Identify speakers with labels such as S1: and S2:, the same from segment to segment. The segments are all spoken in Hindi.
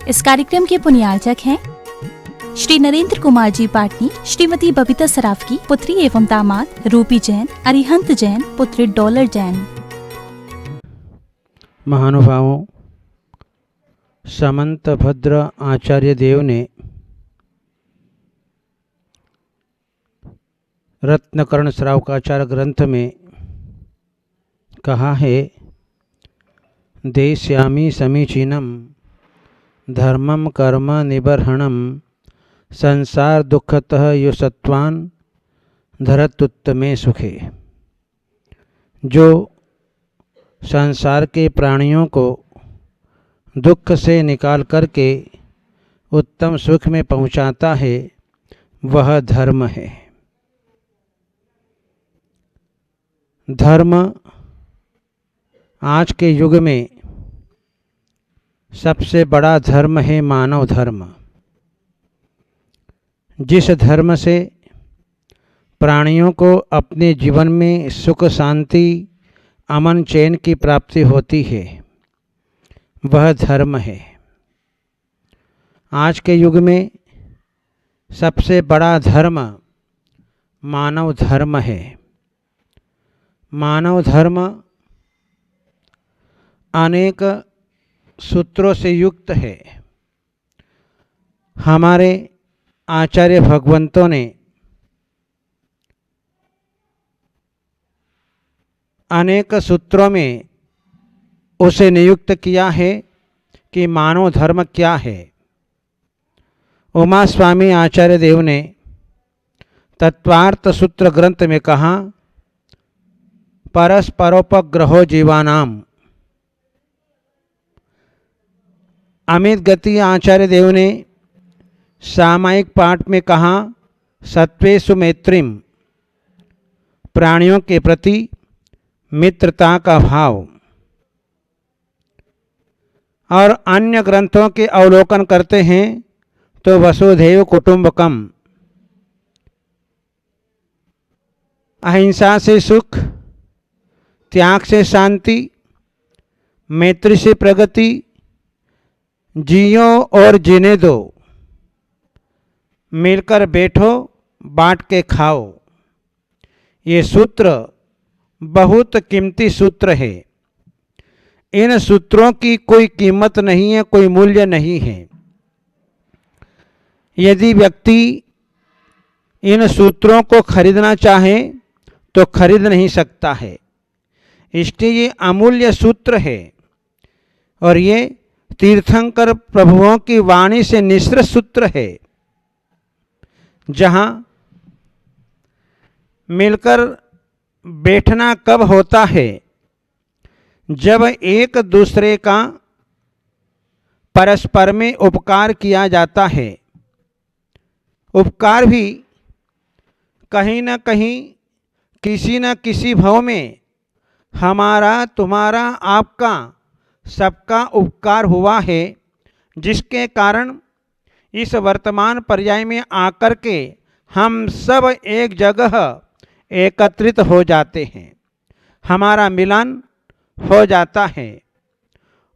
S1: इस कार्यक्रम के पुण्यार्चक हैं श्री नरेंद्र कुमार जी पाटनी, श्रीमती बबीता सराफ की पुत्री एवं दामाद रूपी जैन, अरिहंत जैन, पुत्री डॉलर जैन।
S2: महानुभावों, समंत भद्र आचार्य देव ने रत्नकर्ण श्रावकाचार ग्रंथ में कहा है, देश्यामि समीचीनम धर्मम कर्म निबर्हणम संसार दुःखतः यो सत्वान धरत्युत्तमे सुखे। जो संसार के प्राणियों को दुख से निकाल करके उत्तम सुख में पहुंचाता है, वह धर्म है। धर्म आज के युग में सबसे बड़ा धर्म है मानव धर्म। जिस धर्म से प्राणियों को अपने जीवन में सुख शांति अमन चैन की प्राप्ति होती है, वह धर्म है। आज के युग में सबसे बड़ा धर्म मानव धर्म है। मानव धर्म अनेक सूत्रों से युक्त है। हमारे आचार्य भगवंतों ने अनेक सूत्रों में उसे नियुक्त किया है कि मानव धर्म क्या है। उमा स्वामी आचार्य देव ने तत्वार्थ सूत्र ग्रंथ में कहा, परस्परोपग्रहो जीवानाम। अमित गति आचार्य देव ने सामायिक पाठ में कहा, सत्वेषु मैत्रीम। प्राणियों के प्रति मित्रता का भाव। और अन्य ग्रंथों के अवलोकन करते हैं तो वसुधैव कुटुंबकम। अहिंसा से सुख, त्याग से शांति, मैत्री से प्रगति, जियो और जीने दो, मिलकर बैठो बांट के खाओ। ये सूत्र बहुत कीमती सूत्र है। इन सूत्रों की कोई कीमत नहीं है, कोई मूल्य नहीं है। यदि व्यक्ति इन सूत्रों को खरीदना चाहे तो खरीद नहीं सकता है। इसलिए ये अमूल्य सूत्र है और ये तीर्थंकर प्रभुओं की वाणी से निःसृत सूत्र है, जहाँ मिलकर बैठना कब होता है, जब एक दूसरे का परस्पर में उपकार किया जाता है। उपकार भी कहीं न कहीं किसी न किसी भाव में हमारा, तुम्हारा, आपका, सबका उपकार हुआ है, जिसके कारण इस वर्तमान पर्याय में आकर के हम सब एक जगह एकत्रित हो जाते हैं, हमारा मिलन हो जाता है।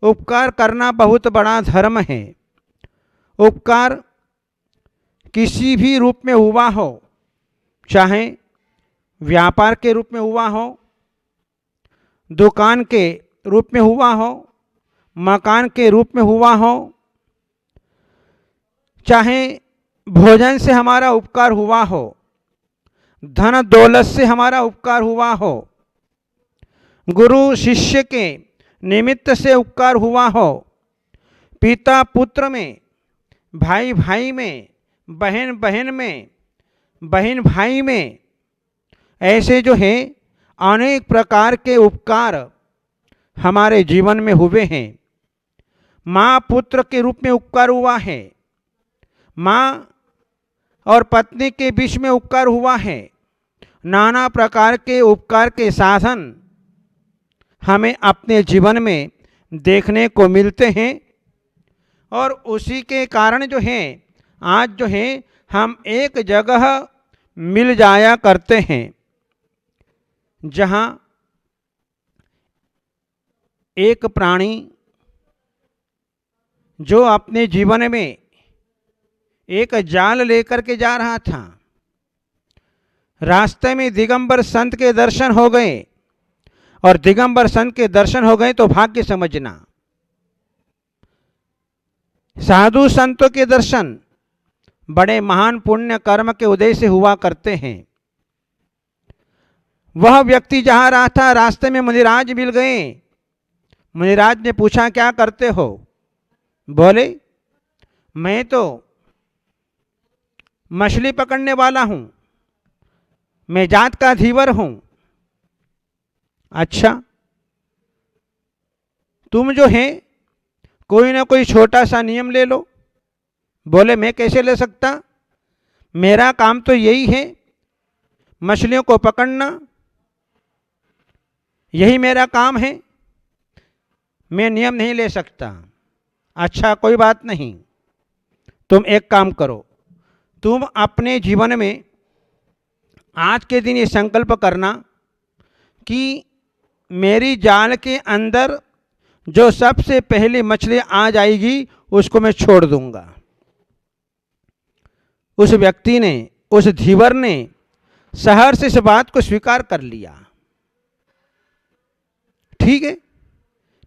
S2: उपकार करना बहुत बड़ा धर्म है। उपकार किसी भी रूप में हुआ हो, चाहे व्यापार के रूप में हुआ हो, दुकान के रूप में हुआ हो, मकान के रूप में हुआ हो, चाहे भोजन से हमारा उपकार हुआ हो, धन दौलत से हमारा उपकार हुआ हो, गुरु शिष्य के निमित्त से उपकार हुआ हो, पिता पुत्र में, भाई भाई में, बहन बहन में, बहन भाई में, ऐसे जो है अनेक प्रकार के उपकार हमारे जीवन में हुए हैं। माँ पुत्र के रूप में उपकार हुआ है, माँ और पत्नी के बीच में उपकार हुआ है। नाना प्रकार के उपकार के साधन हमें अपने जीवन में देखने को मिलते हैं और उसी के कारण जो है आज जो है हम एक जगह मिल जाया करते हैं, जहाँ एक प्राणी जो अपने जीवन में एक जाल लेकर के जा रहा था, रास्ते में दिगंबर संत के दर्शन हो गए, और दिगंबर संत के दर्शन हो गए तो भाग्य समझना। साधु संतों के दर्शन बड़े महान पुण्य कर्म के उदय से हुआ करते हैं। वह व्यक्ति जहां रहा था, रास्ते में मुनिराज मिल गए। मुनिराज ने पूछा, क्या करते हो? बोले, मैं तो मछली पकड़ने वाला हूं, मैं जात का धीवर हूं। अच्छा, तुम जो है कोई ना कोई छोटा सा नियम ले लो। बोले, मैं कैसे ले सकता? मेरा काम तो यही है, मछलियों को पकड़ना, यही मेरा काम है, मैं नियम नहीं ले सकता। अच्छा, कोई बात नहीं, तुम एक काम करो, तुम अपने जीवन में आज के दिन ये संकल्प करना कि मेरी जाल के अंदर जो सबसे पहली मछली आ जाएगी उसको मैं छोड़ दूंगा। उस व्यक्ति ने, उस धीवर ने सहर से इस बात को स्वीकार कर लिया। ठीक है,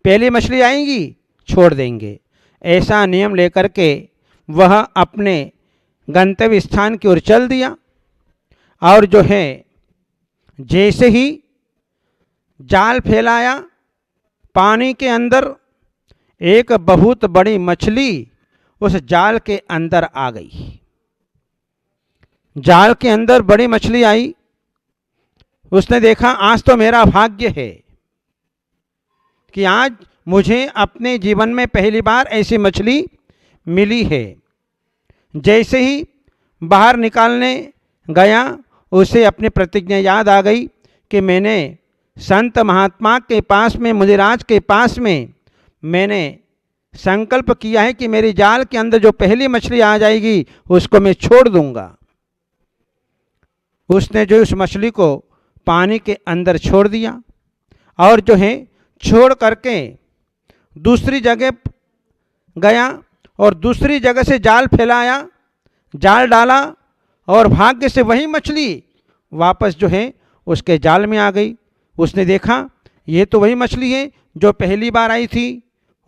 S2: पहली मछली आएगी छोड़ देंगे। ऐसा नियम लेकर के वह अपने गंतव्य स्थान की ओर चल दिया, और जो है जैसे ही जाल फैलाया, पानी के अंदर एक बहुत बड़ी मछली उस जाल के अंदर आ गई। जाल के अंदर बड़ी मछली आई। उसने देखा, आज तो मेरा भाग्य है कि आज मुझे अपने जीवन में पहली बार ऐसी मछली मिली है। जैसे ही बाहर निकालने गया, उसे अपनी प्रतिज्ञा याद आ गई कि मैंने संत महात्मा के पास में, मुनिराज के पास में मैंने संकल्प किया है कि मेरी जाल के अंदर जो पहली मछली आ जाएगी उसको मैं छोड़ दूंगा। उसने जो उस मछली को पानी के अंदर छोड़ दिया, और जो है छोड़ करके दूसरी जगह गया, और दूसरी जगह से जाल फैलाया, जाल डाला, और भाग्य से वही मछली वापस जो है उसके जाल में आ गई। उसने देखा, ये तो वही मछली है जो पहली बार आई थी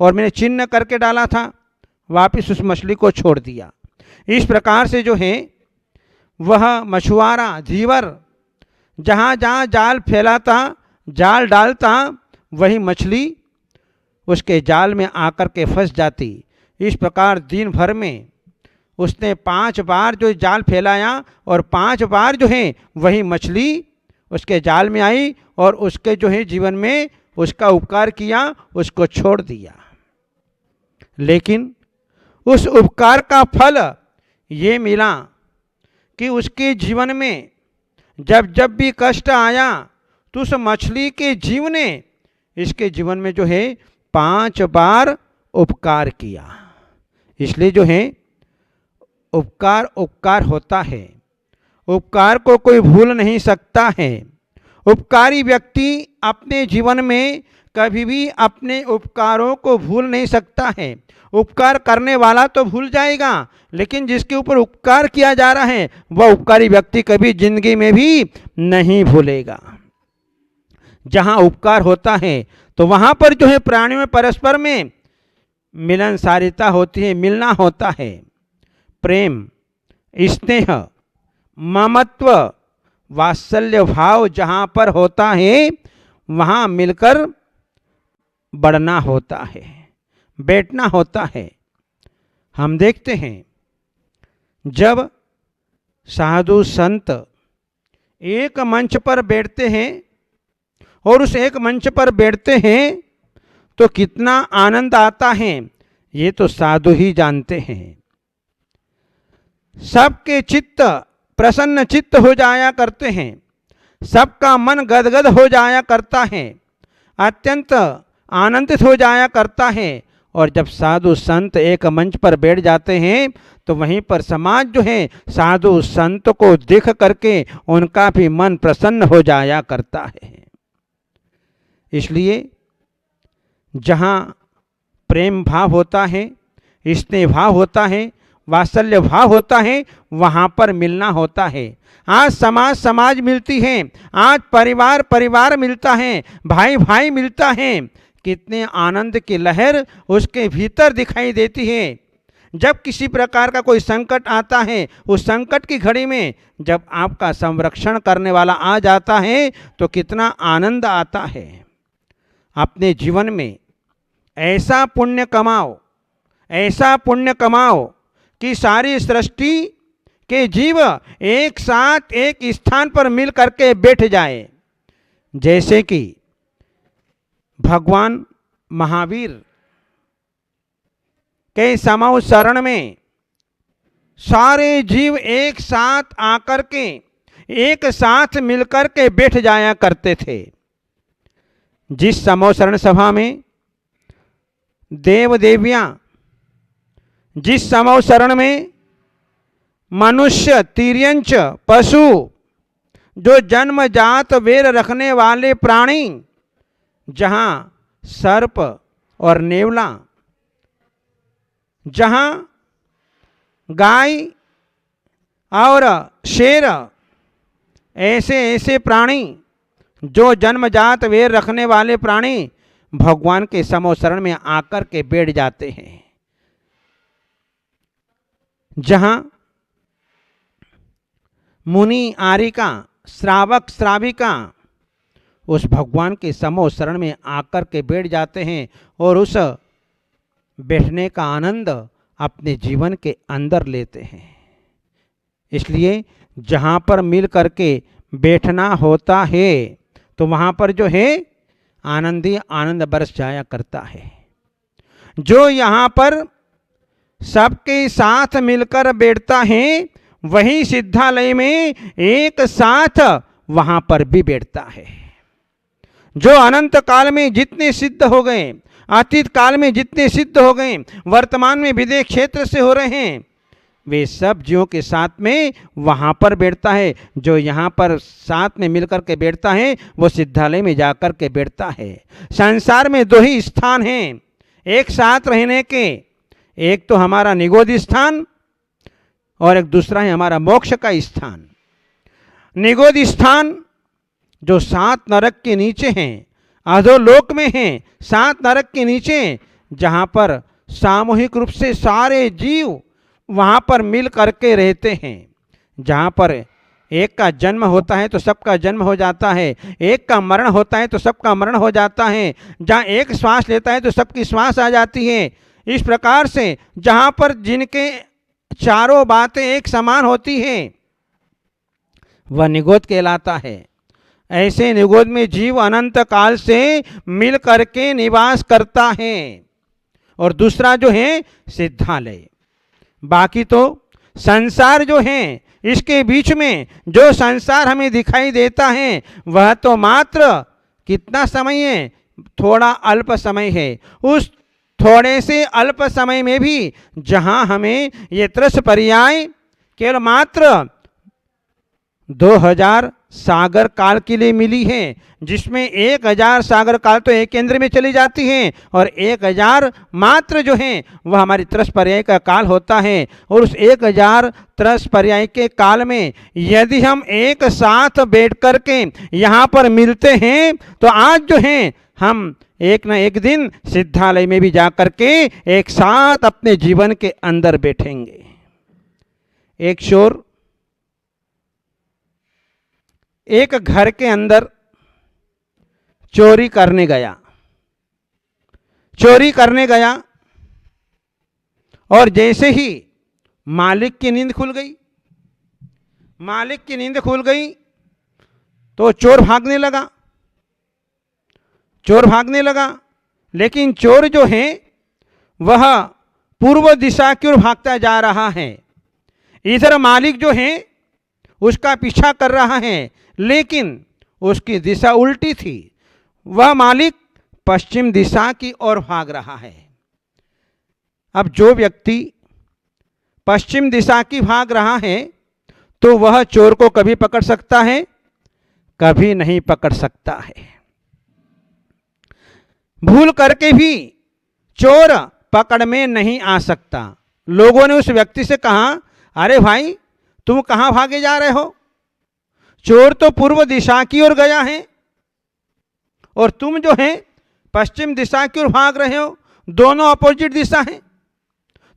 S2: और मैंने चिन्ह करके डाला था। वापस उस मछली को छोड़ दिया। इस प्रकार से जो है वह मछुआरा धीवर जहाँ जहाँ जाल फैलाता, जाल डालता, वही मछली उसके जाल में आकर के फंस जाती। इस प्रकार दिन भर में उसने 5 बार जो जाल फैलाया, और 5 बार जो है वही मछली उसके जाल में आई, और उसके जो है जीवन में उसका उपकार किया, उसको छोड़ दिया। लेकिन उस उपकार का फल ये मिला कि उसके जीवन में जब जब भी कष्ट आया तो उस मछली के जीव ने इसके जीवन में जो है 5 बार उपकार किया। इसलिए जो है उपकार उपकार होता है, उपकार को कोई भूल नहीं सकता है। उपकारी व्यक्ति अपने जीवन में कभी भी अपने उपकारों को भूल नहीं सकता है। उपकार करने वाला तो भूल जाएगा, लेकिन जिसके ऊपर उपकार किया जा रहा है वह उपकारी व्यक्ति कभी जिंदगी में भी नहीं भूलेगा। जहाँ उपकार होता है तो वहाँ पर जो है प्राणियों में परस्पर में मिलनसारिता होती है, मिलना होता है। प्रेम, स्नेह, ममत्व, वात्सल्य भाव जहाँ पर होता है वहाँ मिलकर बढ़ना होता है, बैठना होता है। हम देखते हैं जब साधु संत एक मंच पर बैठते हैं और उस एक मंच पर बैठते हैं तो कितना आनंद आता है ये तो साधु ही जानते हैं। सबके चित्त प्रसन्न चित्त हो जाया करते हैं, सबका मन गदगद हो जाया करता है, अत्यंत आनंदित हो जाया करता है। और जब साधु संत एक मंच पर बैठ जाते हैं तो वहीं पर समाज जो है साधु संत को देख करके उनका भी मन प्रसन्न हो जाया करता है। इसलिए जहाँ प्रेम भाव होता है, स्नेह भाव होता है, वात्सल्य भाव होता है, वहाँ पर मिलना होता है। आज समाज मिलती है, आज परिवार मिलता है, भाई मिलता है। कितने आनंद की लहर उसके भीतर दिखाई देती है। जब किसी प्रकार का कोई संकट आता है, उस संकट की घड़ी में जब आपका संरक्षण करने वाला आ जाता है तो कितना आनंद आता है। अपने जीवन में ऐसा पुण्य कमाओ कि सारी सृष्टि के जीव एक साथ एक स्थान पर मिल करके बैठ जाए। जैसे कि भगवान महावीर के समूह शरण में सारे जीव एक साथ आकर के एक साथ मिलकर के बैठ जाया करते थे। जिस समूह शरण सभा में देव देवियां, जिस समूह शरण में मनुष्य, तिर्यंच, पशु, जो जन्मजात वैर रखने वाले प्राणी, जहां सर्प और नेवला, जहां गाय और शेर, ऐसे प्राणी जो जन्मजात वैर रखने वाले प्राणी भगवान के समूह शरण में आकर के बैठ जाते हैं। जहां मुनि आरिका, श्रावक श्राविका उस भगवान के समूह शरण में आकर के बैठ जाते हैं और उस बैठने का आनंद अपने जीवन के अंदर लेते हैं। इसलिए जहाँ पर मिल करके बैठना होता है तो वहाँ पर जो है आनंद ही आनंद बरस जाया करता है। जो यहाँ पर सबके साथ मिलकर बैठता है वही सिद्धालय में एक साथ वहाँ पर भी बैठता है। जो अनंत काल में जितने सिद्ध हो गए, अतीत काल में जितने सिद्ध हो गए, वर्तमान में विदेह क्षेत्र से हो रहे हैं, वे सब जीवों के साथ में वहाँ पर बैठता है। जो यहाँ पर साथ में मिलकर के बैठता है वो सिद्धालय में जाकर के बैठता है। संसार में दो ही स्थान हैं एक साथ रहने के, एक तो हमारा निगोद स्थान और एक दूसरा है हमारा मोक्ष का स्थान। निगोद स्थान जो 7 नरक के नीचे हैं, अधोलोक में हैं, 7 नरक के नीचे, जहाँ पर सामूहिक रूप से सारे जीव वहाँ पर मिल करके रहते हैं। जहाँ पर एक का जन्म होता है तो सबका जन्म हो जाता है, एक का मरण होता है तो सबका मरण हो जाता है, जहाँ एक श्वास लेता है तो सबकी श्वास आ जाती है। इस प्रकार से जहाँ पर जिनके चारों बातें एक समान होती हैं वह निगोद कहलाता है। ऐसे निगोद में जीव अनंत काल से मिल करके निवास करता है। और दूसरा जो है सिद्धालय। बाकी तो संसार जो है, इसके बीच में जो संसार हमें दिखाई देता है वह तो मात्र कितना समय है, थोड़ा अल्प समय है। उस थोड़े से अल्प समय में भी जहां हमें ये त्रस पर्याय केवल मात्र 2000 सागर काल के लिए मिली है, जिसमें 1000 सागर काल तो एक केंद्र में चली जाती हैं और 1000 मात्र जो हैं वह हमारी त्रस पर्याय का काल होता है। और उस 1000 त्रस पर्याय के काल में यदि हम एक साथ बैठ कर के यहाँ पर मिलते हैं तो आज जो हैं हम एक न एक दिन सिद्धालय में भी जा कर के एक साथ अपने जीवन के अंदर बैठेंगे। एक शोर एक घर के अंदर चोरी करने गया और जैसे ही मालिक की नींद खुल गई तो चोर भागने लगा। लेकिन चोर जो है वह पूर्व दिशा की ओर भागता जा रहा है। इधर मालिक जो है उसका पीछा कर रहा है, लेकिन उसकी दिशा उल्टी थी। वह मालिक पश्चिम दिशा की ओर भाग रहा है। अब जो व्यक्ति पश्चिम दिशा की भाग रहा है तो वह चोर को कभी पकड़ सकता है? कभी नहीं पकड़ सकता है। भूल करके भी चोर पकड़ में नहीं आ सकता। लोगों ने उस व्यक्ति से कहा, अरे भाई तुम कहाँ भागे जा रहे हो? चोर तो पूर्व दिशा की ओर गया है और तुम जो है पश्चिम दिशा की ओर भाग रहे हो। दोनों अपोजिट दिशा है,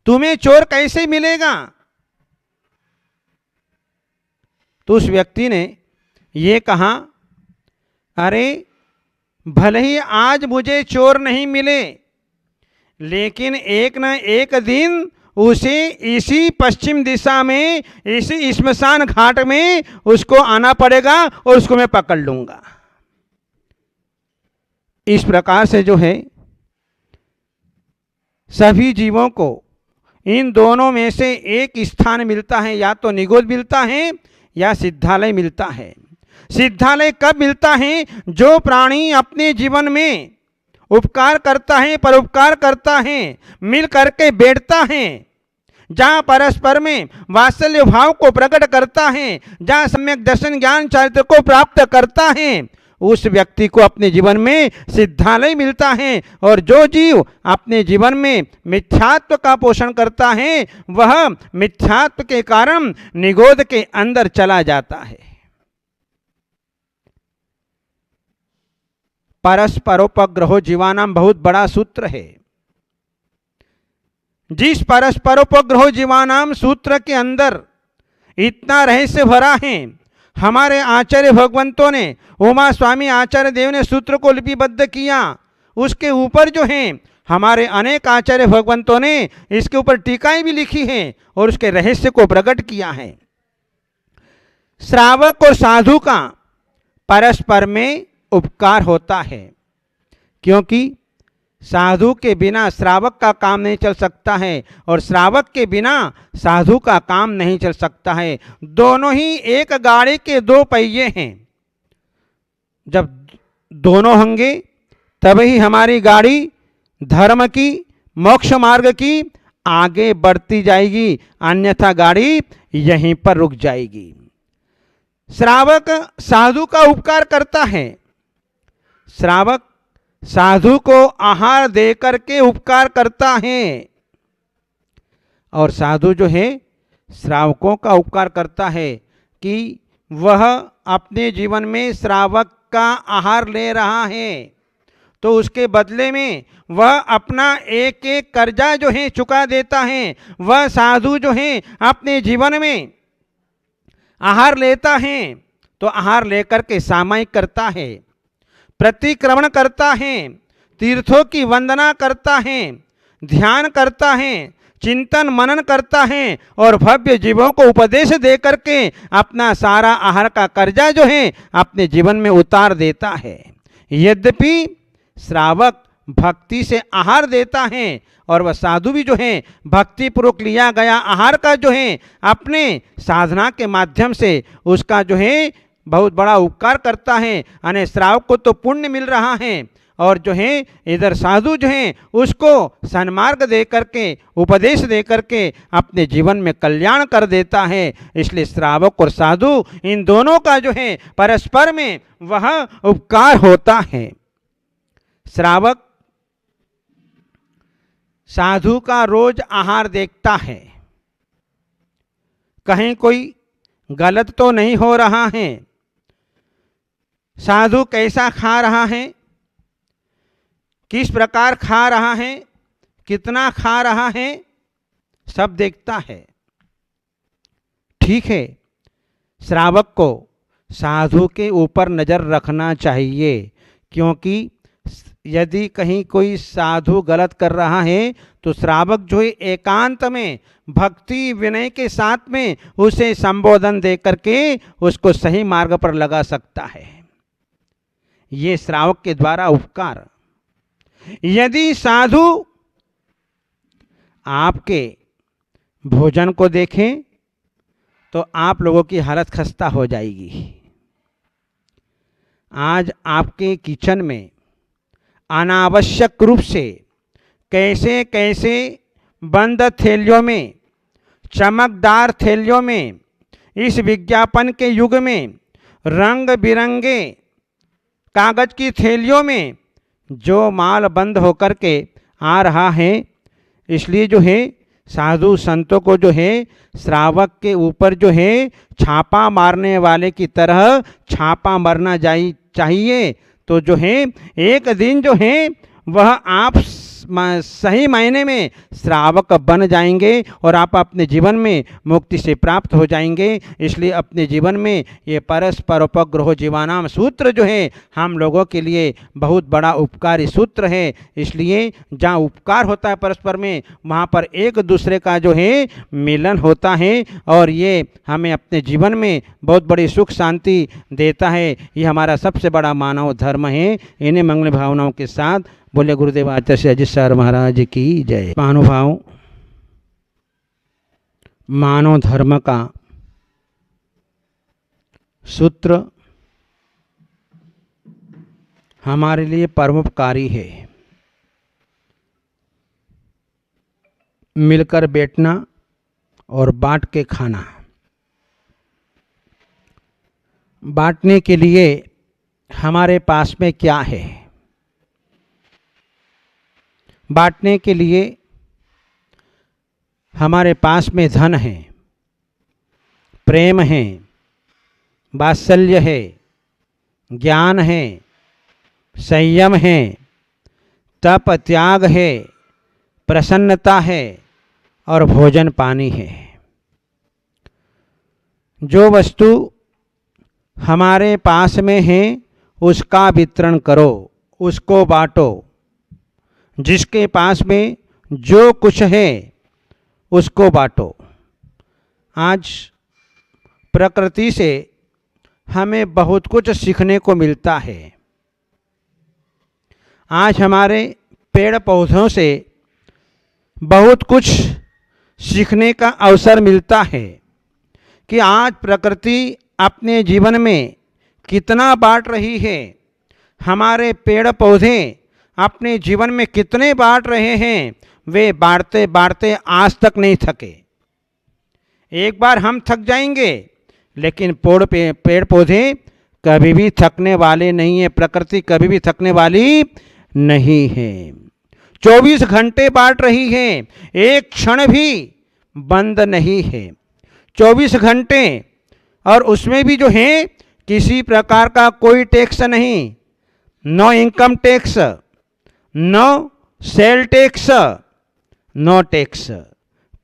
S2: तुम्हें चोर कैसे मिलेगा? तो उस व्यक्ति ने ये कहा, अरे भले ही आज मुझे चोर नहीं मिले, लेकिन एक न एक दिन उसे इसी पश्चिम दिशा में, इसी श्मशान घाट में उसको आना पड़ेगा और उसको मैं पकड़ लूंगा। इस प्रकार से जो है सभी जीवों को इन दोनों में से एक स्थान मिलता है, या तो निगोद मिलता है या सिद्धालय मिलता है। सिद्धालय कब मिलता है? जो प्राणी अपने जीवन में उपकार करता है, परोपकार करता है, मिल करके बैठता है, जहाँ परस्पर में वात्सल्य भाव को प्रकट करता है, जहाँ सम्यक दर्शन ज्ञान चरित्र को प्राप्त करता है, उस व्यक्ति को अपने जीवन में सिद्धालय मिलता है। और जो जीव अपने जीवन में मिथ्यात्व का पोषण करता है, वह मिथ्यात्व के कारण निगोद के अंदर चला जाता है। परस्परोपग्रहो जीवानाम बहुत बड़ा सूत्र है। जिस परस्परोपग्रहो जीवानाम सूत्र के अंदर इतना रहस्य भरा है, हमारे आचार्य भगवंतों ने, उमा स्वामी आचार्य देव ने सूत्र को लिपिबद्ध किया। उसके ऊपर जो है हमारे अनेक आचार्य भगवंतों ने इसके ऊपर टीकाएं भी लिखी हैं और उसके रहस्य को प्रकट किया है। श्रावक और साधु का परस्पर में उपकार होता है, क्योंकि साधु के बिना श्रावक का काम नहीं चल सकता है और श्रावक के बिना साधु का काम नहीं चल सकता है। दोनों ही एक गाड़ी के दो पहिए हैं। जब दोनों होंगे तभी हमारी गाड़ी धर्म की, मोक्ष मार्ग की आगे बढ़ती जाएगी, अन्यथा गाड़ी यहीं पर रुक जाएगी। श्रावक साधु का उपकार करता है। श्रावक साधु को आहार देकर के उपकार करता है और साधु जो है श्रावकों का उपकार करता है कि वह अपने जीवन में श्रावक का आहार ले रहा है, तो उसके बदले में वह अपना एक एक कर्जा जो है चुका देता है। वह साधु जो है अपने जीवन में आहार लेता है तो आहार लेकर के सामायिक करता है, प्रतिक्रमण करता है, तीर्थों की वंदना करता है, ध्यान करता है, चिंतन मनन करता है और भव्य जीवों को उपदेश दे करके अपना सारा आहार का कर्जा जो है अपने जीवन में उतार देता है। यद्यपि श्रावक भक्ति से आहार देता है और वह साधु भी जो है भक्ति पूर्वक लिया गया आहार का जो है अपने साधना के माध्यम से उसका जो है बहुत बड़ा उपकार करता है। यानी श्रावक को तो पुण्य मिल रहा है और जो है इधर साधु जो है उसको सन्मार्ग दे करके, उपदेश दे करके अपने जीवन में कल्याण कर देता है। इसलिए श्रावक और साधु इन दोनों का जो है परस्पर में वह उपकार होता है। श्रावक साधु का रोज आहार देखता है, कहीं कोई गलत तो नहीं हो रहा है, साधु कैसा खा रहा है, किस प्रकार खा रहा है, कितना खा रहा है, सब देखता है। ठीक है, श्रावक को साधु के ऊपर नज़र रखना चाहिए, क्योंकि यदि कहीं कोई साधु गलत कर रहा है तो श्रावक जो है एकांत में भक्ति विनय के साथ में उसे संबोधन दे करके उसको सही मार्ग पर लगा सकता है। ये श्रावक के द्वारा उपकार। यदि साधु आपके भोजन को देखें तो आप लोगों की हालत खस्ता हो जाएगी। आज आपके किचन में अनावश्यक रूप से कैसे कैसे बंद थैलियों में, चमकदार थैलियों में, इस विज्ञापन के युग में रंग बिरंगे कागज की थैलियों में जो माल बंद होकर के आ रहा है, इसलिए जो है साधु संतों को जो है श्रावक के ऊपर जो है छापा मारने वाले की तरह छापा मारना चाहिए। तो जो है एक दिन जो है वह आप सही मायने में श्रावक बन जाएंगे और आप अपने जीवन में मुक्ति से प्राप्त हो जाएंगे। इसलिए अपने जीवन में ये परस्पर उपग्रह जीवानाम सूत्र जो है हम लोगों के लिए बहुत बड़ा उपकारी सूत्र है। इसलिए जहाँ उपकार होता है परस्पर में, वहाँ पर एक दूसरे का जो है मिलन होता है और ये हमें अपने जीवन में बहुत बड़ी सुख शांति देता है। ये हमारा सबसे बड़ा मानव धर्म है। इन्हें मंगल भावनाओं के साथ बोले गुरुदेव आचार्य अजित सर महाराज की जय। महानुभाव, मानव धर्म का सूत्र हमारे लिए परोपकारी है। मिलकर बैठना और बांट के खाना। बांटने के लिए हमारे पास में क्या है? बांटने के लिए हमारे पास में धन है, प्रेम है, वात्सल्य है, ज्ञान है, संयम है, तप त्याग है, प्रसन्नता है और भोजन पानी है। जो वस्तु हमारे पास में है उसका वितरण करो, उसको बांटो। जिसके पास में जो कुछ है उसको बांटो। आज प्रकृति से हमें बहुत कुछ सीखने को मिलता है। आज हमारे पेड़ पौधों से बहुत कुछ सीखने का अवसर मिलता है कि आज प्रकृति अपने जीवन में कितना बांट रही है। हमारे पेड़ पौधे अपने जीवन में कितने बांट रहे हैं। वे बांटते बांटते आज तक नहीं थके। एक बार हम थक जाएंगे, लेकिन पेड़ पौधे कभी भी थकने वाले नहीं है। प्रकृति कभी भी थकने वाली नहीं है। 24 घंटे बांट रही है, एक क्षण भी बंद नहीं है। 24 घंटे, और उसमें भी जो है किसी प्रकार का कोई टैक्स नहीं। No income tax, no sale tax, no tax,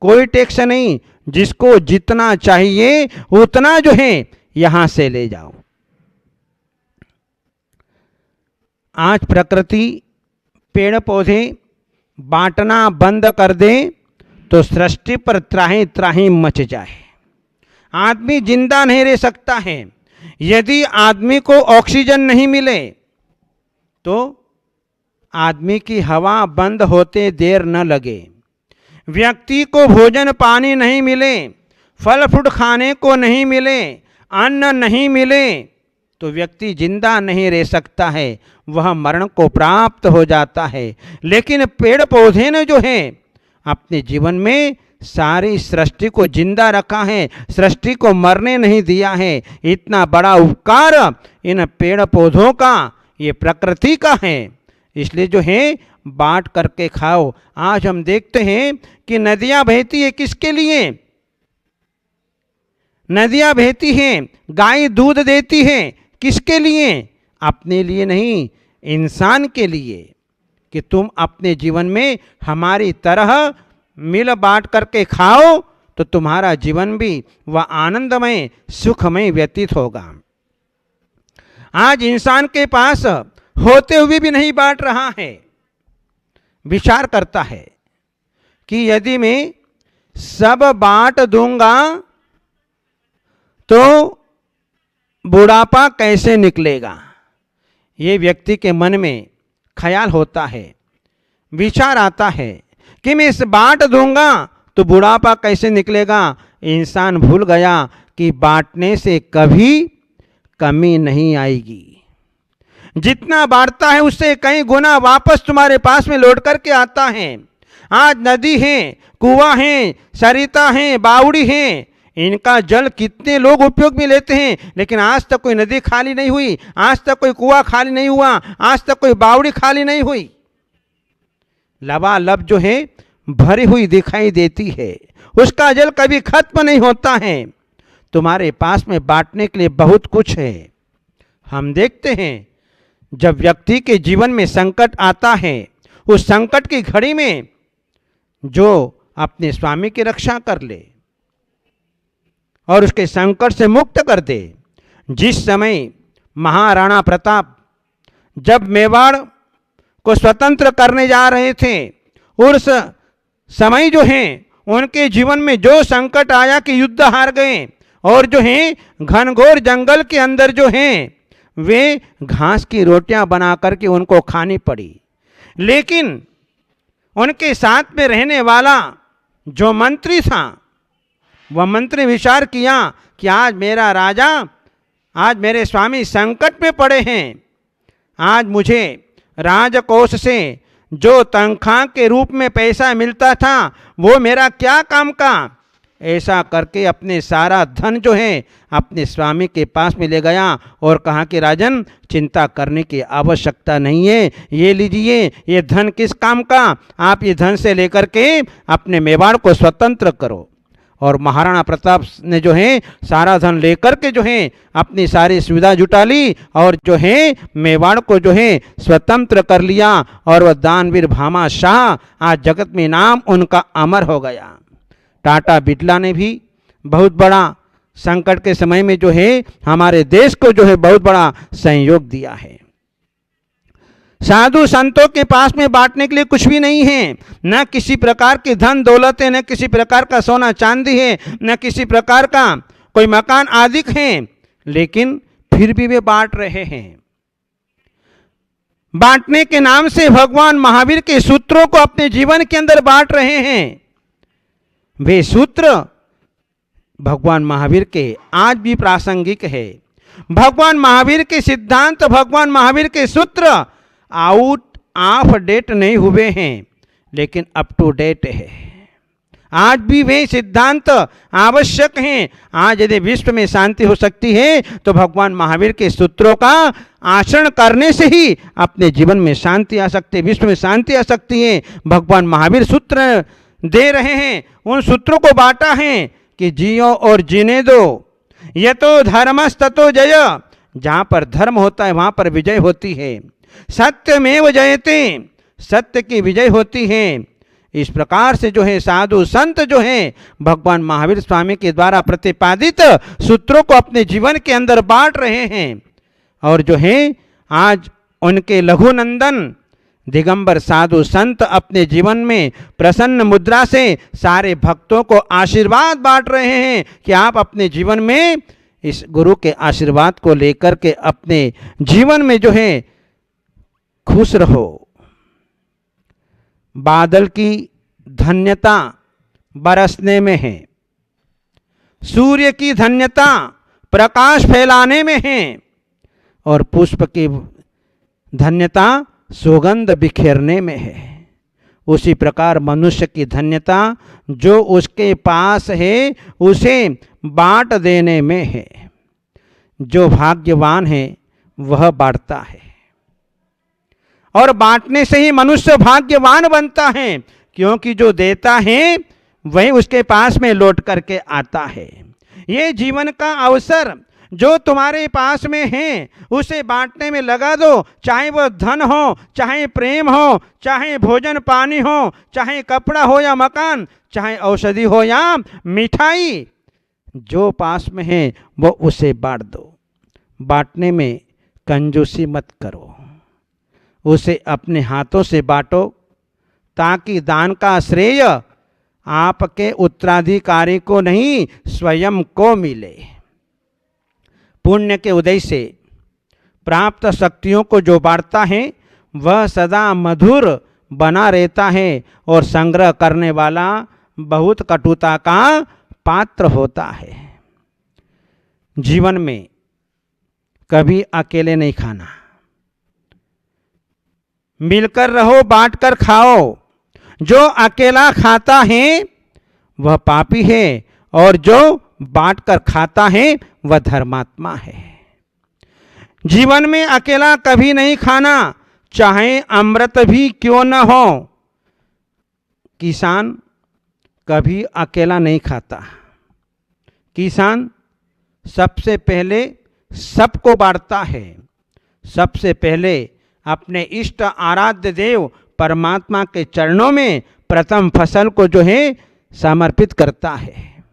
S2: कोई टैक्स नहीं। जिसको जितना चाहिए उतना जो है यहां से ले जाओ। आज प्रकृति पेड़ पौधे बांटना बंद कर दे तो सृष्टि पर त्राही त्राही मच जाए। आदमी जिंदा नहीं रह सकता है। यदि आदमी को ऑक्सीजन नहीं मिले तो आदमी की हवा बंद होते देर न लगे। व्यक्ति को भोजन पानी नहीं मिले, फल फ्रूट खाने को नहीं मिले, अन्न नहीं मिले तो व्यक्ति जिंदा नहीं रह सकता है, वह मरण को प्राप्त हो जाता है। लेकिन पेड़ पौधे ने जो है अपने जीवन में सारी सृष्टि को जिंदा रखा है, सृष्टि को मरने नहीं दिया है। इतना बड़ा उपकार इन पेड़ पौधों का, ये प्रकृति का है। इसलिए जो है बांट करके खाओ। आज हम देखते हैं कि नदियां बहती है किसके लिए? नदियां बहती हैं, गाय दूध देती है किसके लिए? अपने लिए नहीं, इंसान के लिए, कि तुम अपने जीवन में हमारी तरह मिल बांट करके खाओ तो तुम्हारा जीवन भी वह आनंदमय सुखमय व्यतीत होगा। आज इंसान के पास होते हुए भी नहीं बांट रहा है। विचार करता है कि यदि मैं सब बांट दूंगा तो बुढ़ापा कैसे निकलेगा। ये व्यक्ति के मन में ख्याल होता है, विचार आता है कि मैं इस बांट दूंगा तो बुढ़ापा कैसे निकलेगा। इंसान भूल गया कि बांटने से कभी कमी नहीं आएगी। जितना बांटता है उससे कई गुना वापस तुम्हारे पास में लौट करके आता है। आज नदी है, कुआं है, सरिता है, बावड़ी है, इनका जल कितने लोग उपयोग में लेते हैं, लेकिन आज तक कोई नदी खाली नहीं हुई, आज तक कोई कुआं खाली नहीं हुआ, आज तक कोई बावड़ी खाली नहीं हुई। लबालब जो है भरी हुई दिखाई देती है, उसका जल कभी खत्म नहीं होता है। तुम्हारे पास में बांटने के लिए बहुत कुछ है। हम देखते हैं जब व्यक्ति के जीवन में संकट आता है, उस संकट की घड़ी में जो अपने स्वामी की रक्षा कर ले और उसके संकट से मुक्त कर दे। जिस समय महाराणा प्रताप जब मेवाड़ को स्वतंत्र करने जा रहे थे, उस समय जो है उनके जीवन में जो संकट आया कि युद्ध हार गए और जो है घनघोर जंगल के अंदर जो है वे घास की रोटियां बना करके उनको खानी पड़ी। लेकिन उनके साथ में रहने वाला जो मंत्री था, वह मंत्री विचार किया कि आज मेरा राजा, आज मेरे स्वामी संकट में पड़े हैं, आज मुझे राजकोष से जो तनख्वाह के रूप में पैसा मिलता था वो मेरा क्या काम का। ऐसा करके अपने सारा धन जो है अपने स्वामी के पास में ले गया और कहा कि राजन, चिंता करने की आवश्यकता नहीं है, ये लीजिए, ये धन किस काम का, आप ये धन से लेकर के अपने मेवाड़ को स्वतंत्र करो। और महाराणा प्रताप ने जो है सारा धन लेकर के जो है अपनी सारी सुविधा जुटा ली और जो है मेवाड़ को जो है स्वतंत्र कर लिया। और वह दानवीर भामा शाह आज जगत में नाम उनका अमर हो गया। टाटा बिरला ने भी बहुत बड़ा संकट के समय में जो है हमारे देश को जो है बहुत बड़ा सहयोग दिया है। साधु संतों के पास में बांटने के लिए कुछ भी नहीं है, न किसी प्रकार की धन दौलत है, न किसी प्रकार का सोना चांदी है, न किसी प्रकार का कोई मकान आदि है, लेकिन फिर भी वे बांट रहे हैं। बांटने के नाम से भगवान महावीर के सूत्रों को अपने जीवन के अंदर बांट रहे हैं। वे सूत्र भगवान महावीर के आज भी प्रासंगिक है। भगवान महावीर के सिद्धांत, भगवान महावीर के सूत्र आउट ऑफ डेट नहीं हुए हैं, लेकिन अप टू डेट है। आज भी वे सिद्धांत आवश्यक हैं। आज यदि विश्व में शांति हो सकती है तो भगवान महावीर के सूत्रों का आचरण करने से ही अपने जीवन में शांति आ सकती है, विश्व में शांति आ सकती है। भगवान महावीर सूत्र दे रहे हैं, उन सूत्रों को बांटा है कि जियो और जीने दो। यतो धर्मस्ततो जय, जहाँ पर धर्म होता है वहाँ पर विजय होती है। सत्यमेव जयते, सत्य की विजय होती है। इस प्रकार से जो है साधु संत जो है भगवान महावीर स्वामी के द्वारा प्रतिपादित सूत्रों को अपने जीवन के अंदर बांट रहे हैं। और जो है आज उनके लघुनंदन दिगंबर साधु संत अपने जीवन में प्रसन्न मुद्रा से सारे भक्तों को आशीर्वाद बांट रहे हैं कि आप अपने जीवन में इस गुरु के आशीर्वाद को लेकर के अपने जीवन में जो है खुश रहो। बादल की धन्यता बरसने में है, सूर्य की धन्यता प्रकाश फैलाने में है, और पुष्प की धन्यता सुगंध बिखेरने में है। उसी प्रकार मनुष्य की धन्यता जो उसके पास है उसे बांट देने में है। जो भाग्यवान है वह बांटता है, और बांटने से ही मनुष्य भाग्यवान बनता है, क्योंकि जो देता है वही उसके पास में लौट करके आता है। ये जीवन का अवसर जो तुम्हारे पास में है उसे बांटने में लगा दो, चाहे वह धन हो, चाहे प्रेम हो, चाहे भोजन पानी हो, चाहे कपड़ा हो या मकान, चाहे औषधि हो या मिठाई, जो पास में है वो उसे बांट दो। बांटने में कंजूसी मत करो, उसे अपने हाथों से बांटो, ताकि दान का श्रेय आपके उत्तराधिकारी को नहीं स्वयं को मिले। पुण्य के उदय से प्राप्त शक्तियों को जो बांटता है वह सदा मधुर बना रहता है, और संग्रह करने वाला बहुत कटुता का पात्र होता है। जीवन में कभी अकेले नहीं खाना, मिलकर रहो, बांटकर खाओ। जो अकेला खाता है वह पापी है, और जो बांटकर खाता है वह धर्मात्मा है। जीवन में अकेला कभी नहीं खाना, चाहे अमृत भी क्यों न हो। किसान कभी अकेला नहीं खाता। किसान सबसे पहले सबको बांटता है, सबसे पहले अपने इष्ट आराध्य देव परमात्मा के चरणों में प्रथम फसल को जो है समर्पित करता है,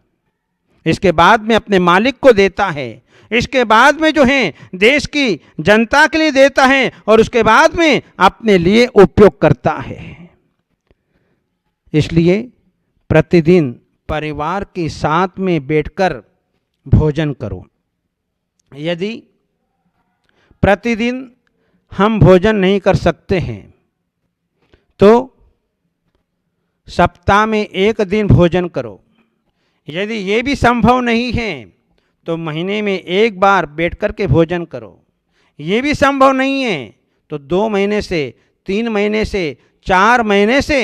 S2: इसके बाद में अपने मालिक को देता है, इसके बाद में जो है देश की जनता के लिए देता है और उसके बाद में अपने लिए उपयोग करता है। इसलिए प्रतिदिन परिवार के साथ में बैठकर भोजन करो। यदि प्रतिदिन हम भोजन नहीं कर सकते हैं तो सप्ताह में एक दिन भोजन करो। यदि ये भी संभव नहीं है तो महीने में एक बार बैठ कर के भोजन करो। ये भी संभव नहीं है तो 2 महीने से, 3 महीने से, 4 महीने से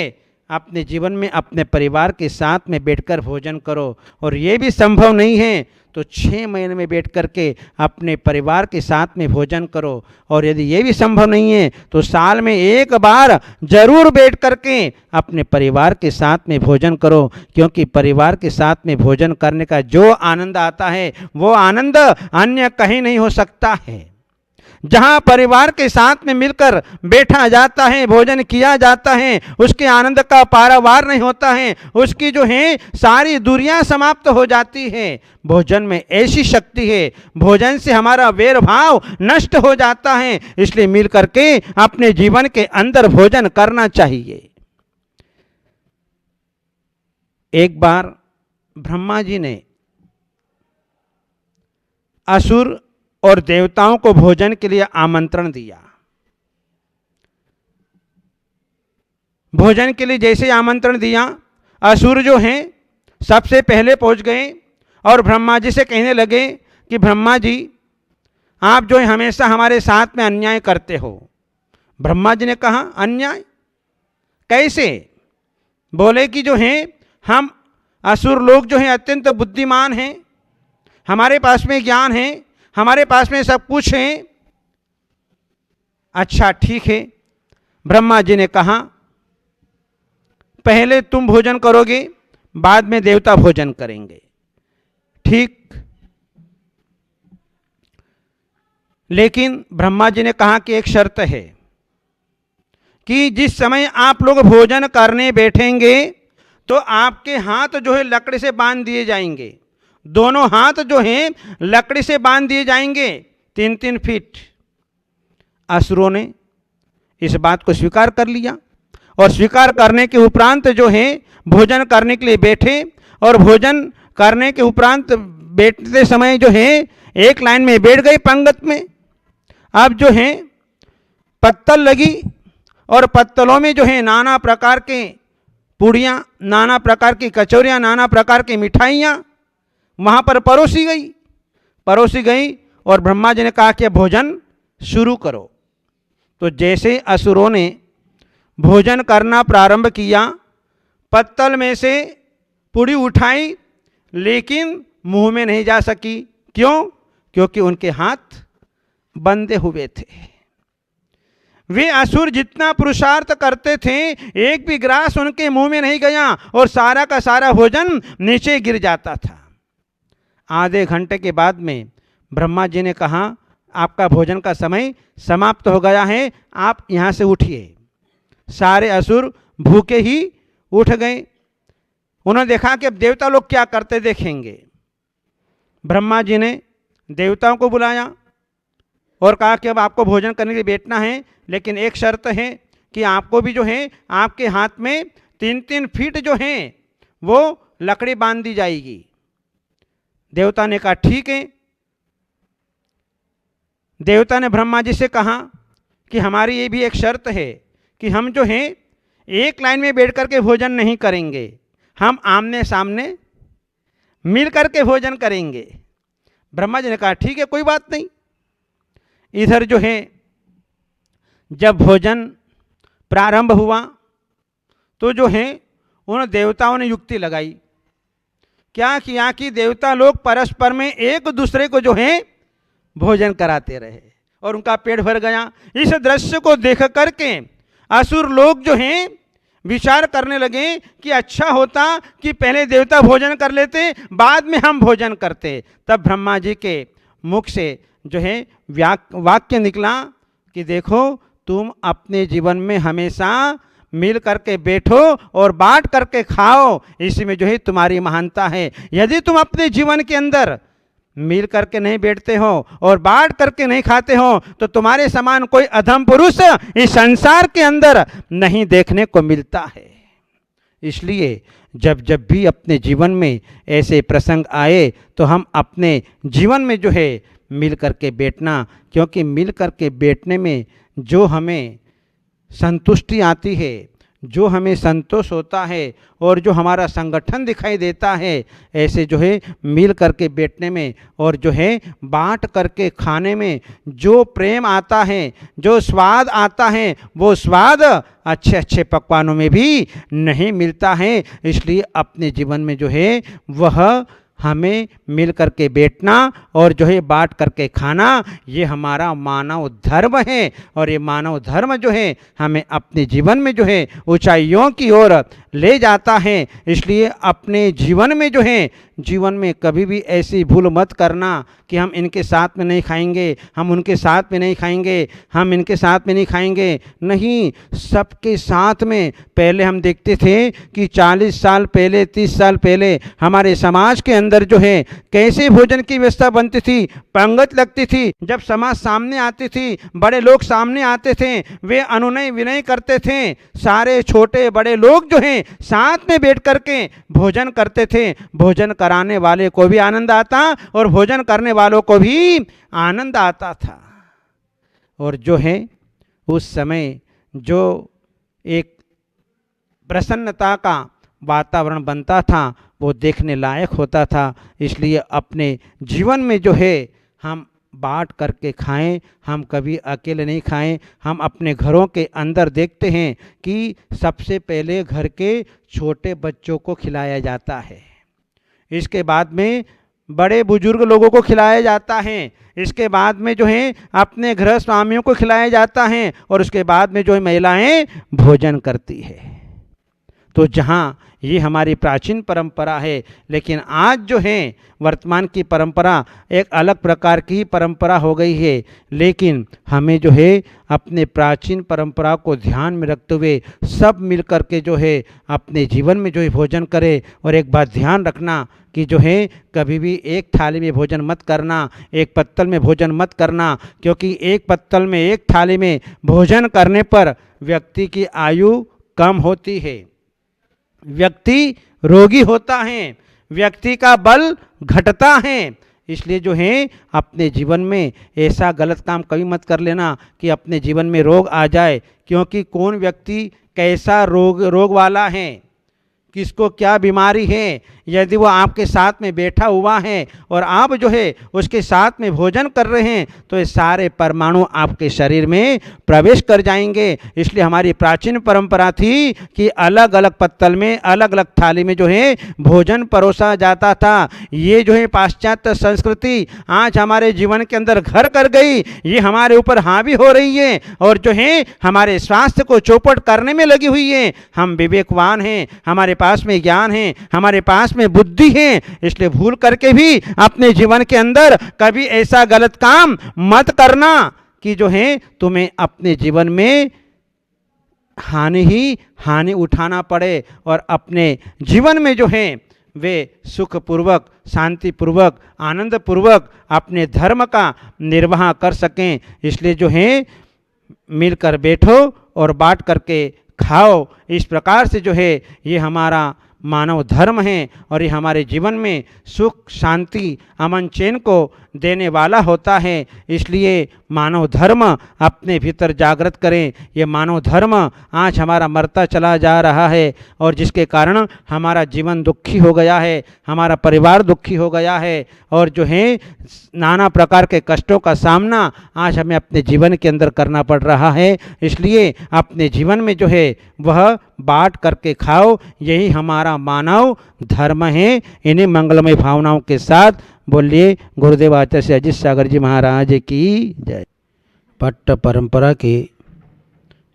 S2: अपने जीवन में अपने परिवार के साथ में बैठकर भोजन करो। और ये भी संभव नहीं है तो 6 महीने में बैठ कर के अपने परिवार के साथ में भोजन करो। और यदि ये भी संभव नहीं है तो साल में एक बार जरूर बैठ कर के अपने परिवार के साथ में भोजन करो, क्योंकि परिवार के साथ में भोजन करने का जो आनंद आता है वो आनंद अन्य कहीं नहीं हो सकता है। जहाँ परिवार के साथ में मिलकर बैठा जाता है, भोजन किया जाता है, उसके आनंद का पारावार नहीं होता है, उसकी जो है सारी दूरियां समाप्त हो जाती है। भोजन में ऐसी शक्ति है, भोजन से हमारा वैर भाव नष्ट हो जाता है। इसलिए मिल करके अपने जीवन के अंदर भोजन करना चाहिए। एक बार ब्रह्मा जी ने असुर और देवताओं को भोजन के लिए आमंत्रण दिया। भोजन के लिए जैसे आमंत्रण दिया, असुर जो हैं सबसे पहले पहुंच गए और ब्रह्मा जी से कहने लगे कि ब्रह्मा जी, आप जो है हमेशा हमारे साथ में अन्याय करते हो। ब्रह्मा जी ने कहा, अन्याय कैसे? बोले कि जो है हम असुर लोग जो हैं अत्यंत बुद्धिमान हैं, हमारे पास में ज्ञान है, हमारे पास में सब कुछ है। अच्छा ठीक है। ब्रह्मा जी ने कहा, पहले तुम भोजन करोगे, बाद में देवता भोजन करेंगे। ठीक। लेकिन ब्रह्मा जी ने कहा कि एक शर्त है कि जिस समय आप लोग भोजन करने बैठेंगे तो आपके हाथ जो है लकड़ी से बांध दिए जाएंगे। दोनों हाथ जो हैं लकड़ी से बांध दिए जाएंगे 3-3 फीट। असुरों ने इस बात को स्वीकार कर लिया और स्वीकार करने के उपरांत जो है भोजन करने के लिए बैठे। और भोजन करने के उपरांत बैठते समय जो है एक लाइन में बैठ गए पंगत में। अब जो है पत्तल लगी और पत्तलों में जो है नाना प्रकार के पूड़ियाँ, नाना प्रकार की कचौरियाँ, नाना प्रकार की मिठाइयाँ वहाँ पर परोसी गई और ब्रह्मा जी ने कहा कि भोजन शुरू करो। तो जैसे असुरों ने भोजन करना प्रारंभ किया, पत्तल में से पूड़ी उठाई लेकिन मुंह में नहीं जा सकी। क्यों? क्योंकि उनके हाथ बंधे हुए थे। वे असुर जितना पुरुषार्थ करते थे, एक भी ग्रास उनके मुंह में नहीं गया और सारा का सारा भोजन नीचे गिर जाता था। आधे घंटे के बाद में ब्रह्मा जी ने कहा, आपका भोजन का समय समाप्त हो गया है, आप यहाँ से उठिए। सारे असुर भूखे ही उठ गए। उन्होंने देखा कि अब देवता लोग क्या करते देखेंगे। ब्रह्मा जी ने देवताओं को बुलाया और कहा कि अब आपको भोजन करने के लिए बैठना है, लेकिन एक शर्त है कि आपको भी जो है आपके हाथ में 3-3 फीट जो है वो लकड़ी बांध दी जाएगी। देवता ने कहा ठीक है। देवता ने ब्रह्मा जी से कहा कि हमारी ये भी एक शर्त है कि हम जो है एक लाइन में बैठ करके भोजन नहीं करेंगे, हम आमने सामने मिल करके भोजन करेंगे। ब्रह्मा जी ने कहा ठीक है, कोई बात नहीं। इधर जो है जब भोजन प्रारंभ हुआ तो जो है उन देवताओं ने युक्ति लगाई। क्या किया कि देवता लोग परस्पर में एक दूसरे को जो है भोजन कराते रहे और उनका पेट भर गया। इस दृश्य को देख करके असुर लोग जो हैं विचार करने लगे कि अच्छा होता कि पहले देवता भोजन कर लेते, बाद में हम भोजन करते। तब ब्रह्मा जी के मुख से जो है वाक्य निकला कि देखो, तुम अपने जीवन में हमेशा मिल करके बैठो और बांट करके खाओ, इसमें जो है तुम्हारी महानता है। यदि तुम अपने जीवन के अंदर मिल करके नहीं बैठते हो और बांट करके नहीं खाते हो तो तुम्हारे समान कोई अधम पुरुष इस संसार के अंदर नहीं देखने को मिलता है। इसलिए जब जब भी अपने जीवन में ऐसे प्रसंग आए तो हम अपने जीवन में जो है मिल करके बैठना, क्योंकि मिल करके बैठने में जो हमें संतुष्टि आती है, जो हमें संतोष होता है और जो हमारा संगठन दिखाई देता है, ऐसे जो है मिल करके बैठने में और जो है बांट करके खाने में जो प्रेम आता है, जो स्वाद आता है, वो स्वाद अच्छे अच्छे पकवानों में भी नहीं मिलता है। इसलिए अपने जीवन में जो है वह हमें मिल करके बैठना और जो है बांट करके खाना, ये हमारा मानव धर्म है। और ये मानव धर्म जो है हमें अपने जीवन में जो है ऊंचाइयों की ओर ले जाता है। इसलिए अपने जीवन में जो है, जीवन में कभी भी ऐसी भूल मत करना कि हम इनके साथ में नहीं खाएंगे, हम उनके साथ में नहीं खाएंगे, हम इनके साथ में नहीं खाएंगे। नहीं, सबके साथ में। पहले हम देखते थे कि 40 साल पहले, 30 साल पहले हमारे समाज के अंदर जो है कैसे भोजन की व्यवस्था बनती थी, पंगत लगती थी। जब समाज सामने आती थी, बड़े लोग सामने आते थे, वे अनुनय विनय करते थे, सारे छोटे बड़े लोग जो हैं साथ में बैठ करके भोजन करते थे। भोजन कराने वाले को भी आनंद आता और भोजन करने वालों को भी आनंद आता था। और जो है उस समय जो एक प्रसन्नता का वातावरण बनता था वो देखने लायक होता था। इसलिए अपने जीवन में जो है हम बांट करके खाएं, हम कभी अकेले नहीं खाएं। हम अपने घरों के अंदर देखते हैं कि सबसे पहले घर के छोटे बच्चों को खिलाया जाता है, इसके बाद में बड़े बुजुर्ग लोगों को खिलाया जाता है, इसके बाद में जो है अपने गृह स्वामियों को खिलाया जाता है और उसके बाद में जो है महिलाएं भोजन करती है। तो जहाँ ये हमारी प्राचीन परंपरा है, लेकिन आज जो है वर्तमान की परंपरा एक अलग प्रकार की परंपरा हो गई है। लेकिन हमें जो है अपने प्राचीन परंपरा को ध्यान में रखते हुए सब मिल कर के जो है अपने जीवन में जो है भोजन करें। और एक बात ध्यान रखना कि जो है कभी भी एक थाली में भोजन मत करना, एक पत्तल में भोजन मत करना, क्योंकि एक पत्तल में, एक थाली में भोजन करने पर व्यक्ति की आयु कम होती है, व्यक्ति रोगी होता है, व्यक्ति का बल घटता है। इसलिए जो है अपने जीवन में ऐसा गलत काम कभी मत कर लेना कि अपने जीवन में रोग आ जाए, क्योंकि कौन व्यक्ति कैसा रोग वाला है, किसको क्या बीमारी है, यदि वो आपके साथ में बैठा हुआ है और आप जो है उसके साथ में भोजन कर रहे हैं तो ये सारे परमाणु आपके शरीर में प्रवेश कर जाएंगे। इसलिए हमारी प्राचीन परंपरा थी कि अलग अलग पत्तल में, अलग अलग थाली में जो है भोजन परोसा जाता था। ये जो है पाश्चात्य संस्कृति आज हमारे जीवन के अंदर घर कर गई, ये हमारे ऊपर हावी हो रही है और जो है हमारे स्वास्थ्य को चौपट करने में लगी हुई है। हम विवेकवान हैं, हमारे पास में ज्ञान है, हमारे पास में बुद्धि है, इसलिए भूल करके भी अपने जीवन के अंदर कभी ऐसा गलत काम मत करना कि जो है तुम्हें अपने जीवन में हानि ही हानि उठाना पड़े और अपने जीवन में जो है वे सुखपूर्वक, शांतिपूर्वक, आनंदपूर्वक अपने धर्म का निर्वाह कर सकें। इसलिए जो है मिलकर बैठो और बांट करके खाओ। इस प्रकार से जो है ये हमारा मानव धर्म है और ये हमारे जीवन में सुख, शांति, अमन, चैन को देने वाला होता है। इसलिए मानव धर्म अपने भीतर जागृत करें। ये मानव धर्म आज हमारा मरता चला जा रहा है और जिसके कारण हमारा जीवन दुखी हो गया है, हमारा परिवार दुखी हो गया है और जो है नाना प्रकार के कष्टों का सामना आज हमें अपने जीवन के अंदर करना पड़ रहा है। इसलिए अपने जीवन में जो है वह बांट करके खाओ, यही हमारा मानव धर्म है। इन्हीं मंगलमय भावनाओं के साथ बोलिए गुरुदेव आचार्य अजीत सागर जी महाराज की जय। पट्ट परंपरा के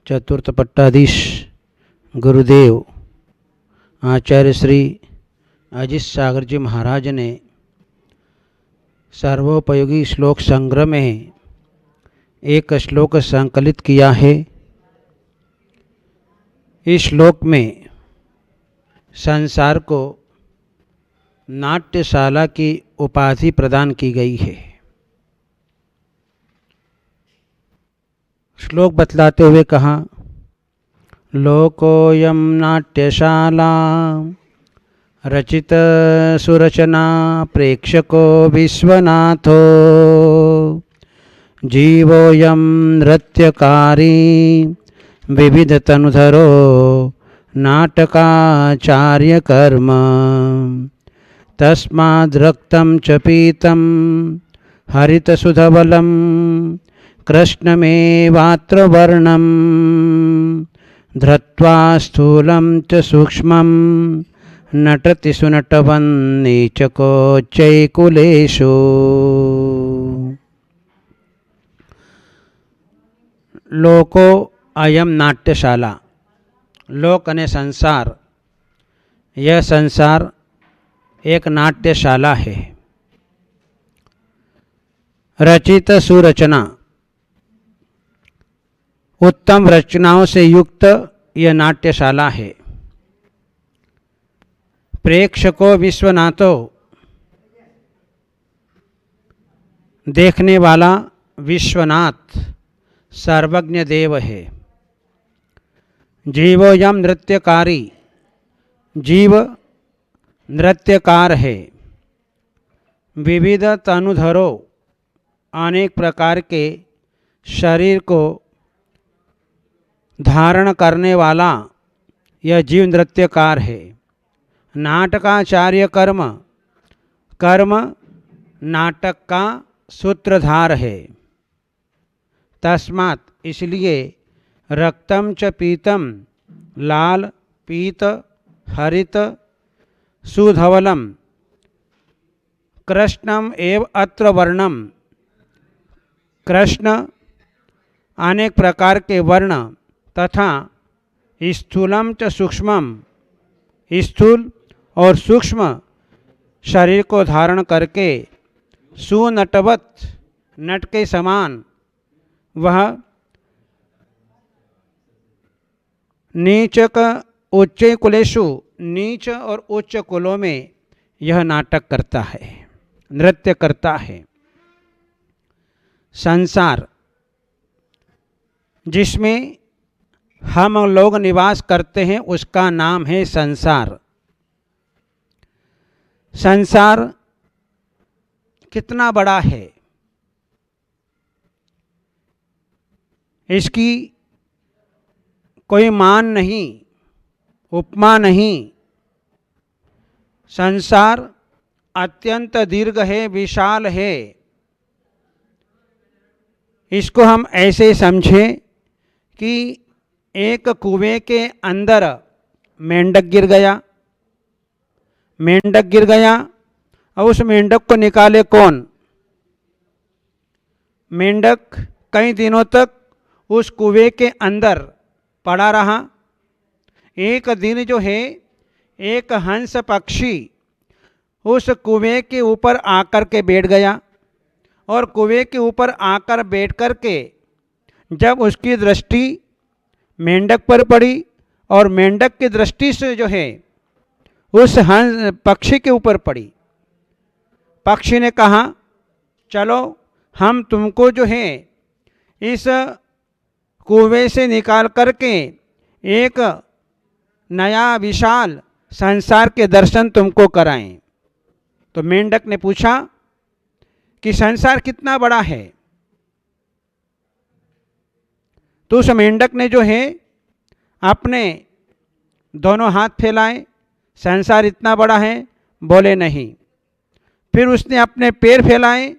S2: चतुर्थ पट्टाधीश गुरुदेव आचार्य श्री अजीत सागर जी महाराज ने सर्वोपयोगी श्लोक संग्रह में एक श्लोक संकलित किया है। इस श्लोक में संसार को नाट्यशाला की उपाधि प्रदान की गई है। श्लोक बतलाते हुए कहा, लोकोऽयं नाट्यशाला रचित सुरचना प्रेक्षको विश्वनाथो जीवोऽयं नृत्यकारी विविधतनुधरो नाटकाचार्य कर्म तस्माद्रक्तं च पीतं हरितसुधवलं कृष्णमेवात्र वर्णं धृत्वा स्थूलं च सूक्ष्मं नटति सुनटवन्नीचकोच्चैकुलेषु। लोको अयम नाट्यशाला, लोक अने संसार, यह संसार एक नाट्यशाला है। रचित सुरचना, उत्तम रचनाओं से युक्त यह नाट्यशाला है। प्रेक्षको विश्वनाथो, देखने वाला विश्वनाथ सर्वज्ञ देव है। जीवोऽयं नृत्यकारी, जीव नृत्यकार है। विविध तनुधरो, अनेक प्रकार के शरीर को धारण करने वाला यह जीव नृत्यकार है। नाटकाचार्य कर्म, कर्म नाटक का सूत्रधार है। तस्मात्, इसलिए रक्तम च पीतम, लाल पीत हरित सुधवलम कृष्णम एव अत्र वर्णम, कृष्ण अनेक प्रकार के वर्ण तथा स्थूलम च सूक्ष्मम, स्थूल और सूक्ष्म शरीर को धारण करके सुनटवत, नट के समान वह नीचक उच्च कुलेषु, नीच और उच्च कुलों में यह नाटक करता है, नृत्य करता है। संसार जिसमें हम लोग निवास करते हैं उसका नाम है संसार। संसार कितना बड़ा है, इसकी कोई मान नहीं, उपमा नहीं। संसार अत्यंत दीर्घ है, विशाल है। इसको हम ऐसे समझें कि एक कुएं के अंदर मेंढक गिर गया, मेंढक गिर गया और उस मेंढक को निकाले कौन? मेंढक कई दिनों तक उस कुएं के अंदर पड़ा रहा। एक दिन जो है एक हंस पक्षी उस कुएं के ऊपर आकर के बैठ गया और कुएं के ऊपर आकर बैठ कर के जब उसकी दृष्टि मेंढक पर पड़ी और मेंढक की दृष्टि से जो है उस हंस पक्षी के ऊपर पड़ी, पक्षी ने कहा चलो हम तुमको जो है इस कुएं से निकाल करके एक नया विशाल संसार के दर्शन तुमको कराएं। तो मेंढक ने पूछा कि संसार कितना बड़ा है? तो उस मेंढक ने जो है अपने दोनों हाथ फैलाए, संसार इतना बड़ा है? बोले नहीं। फिर उसने अपने पैर फैलाए,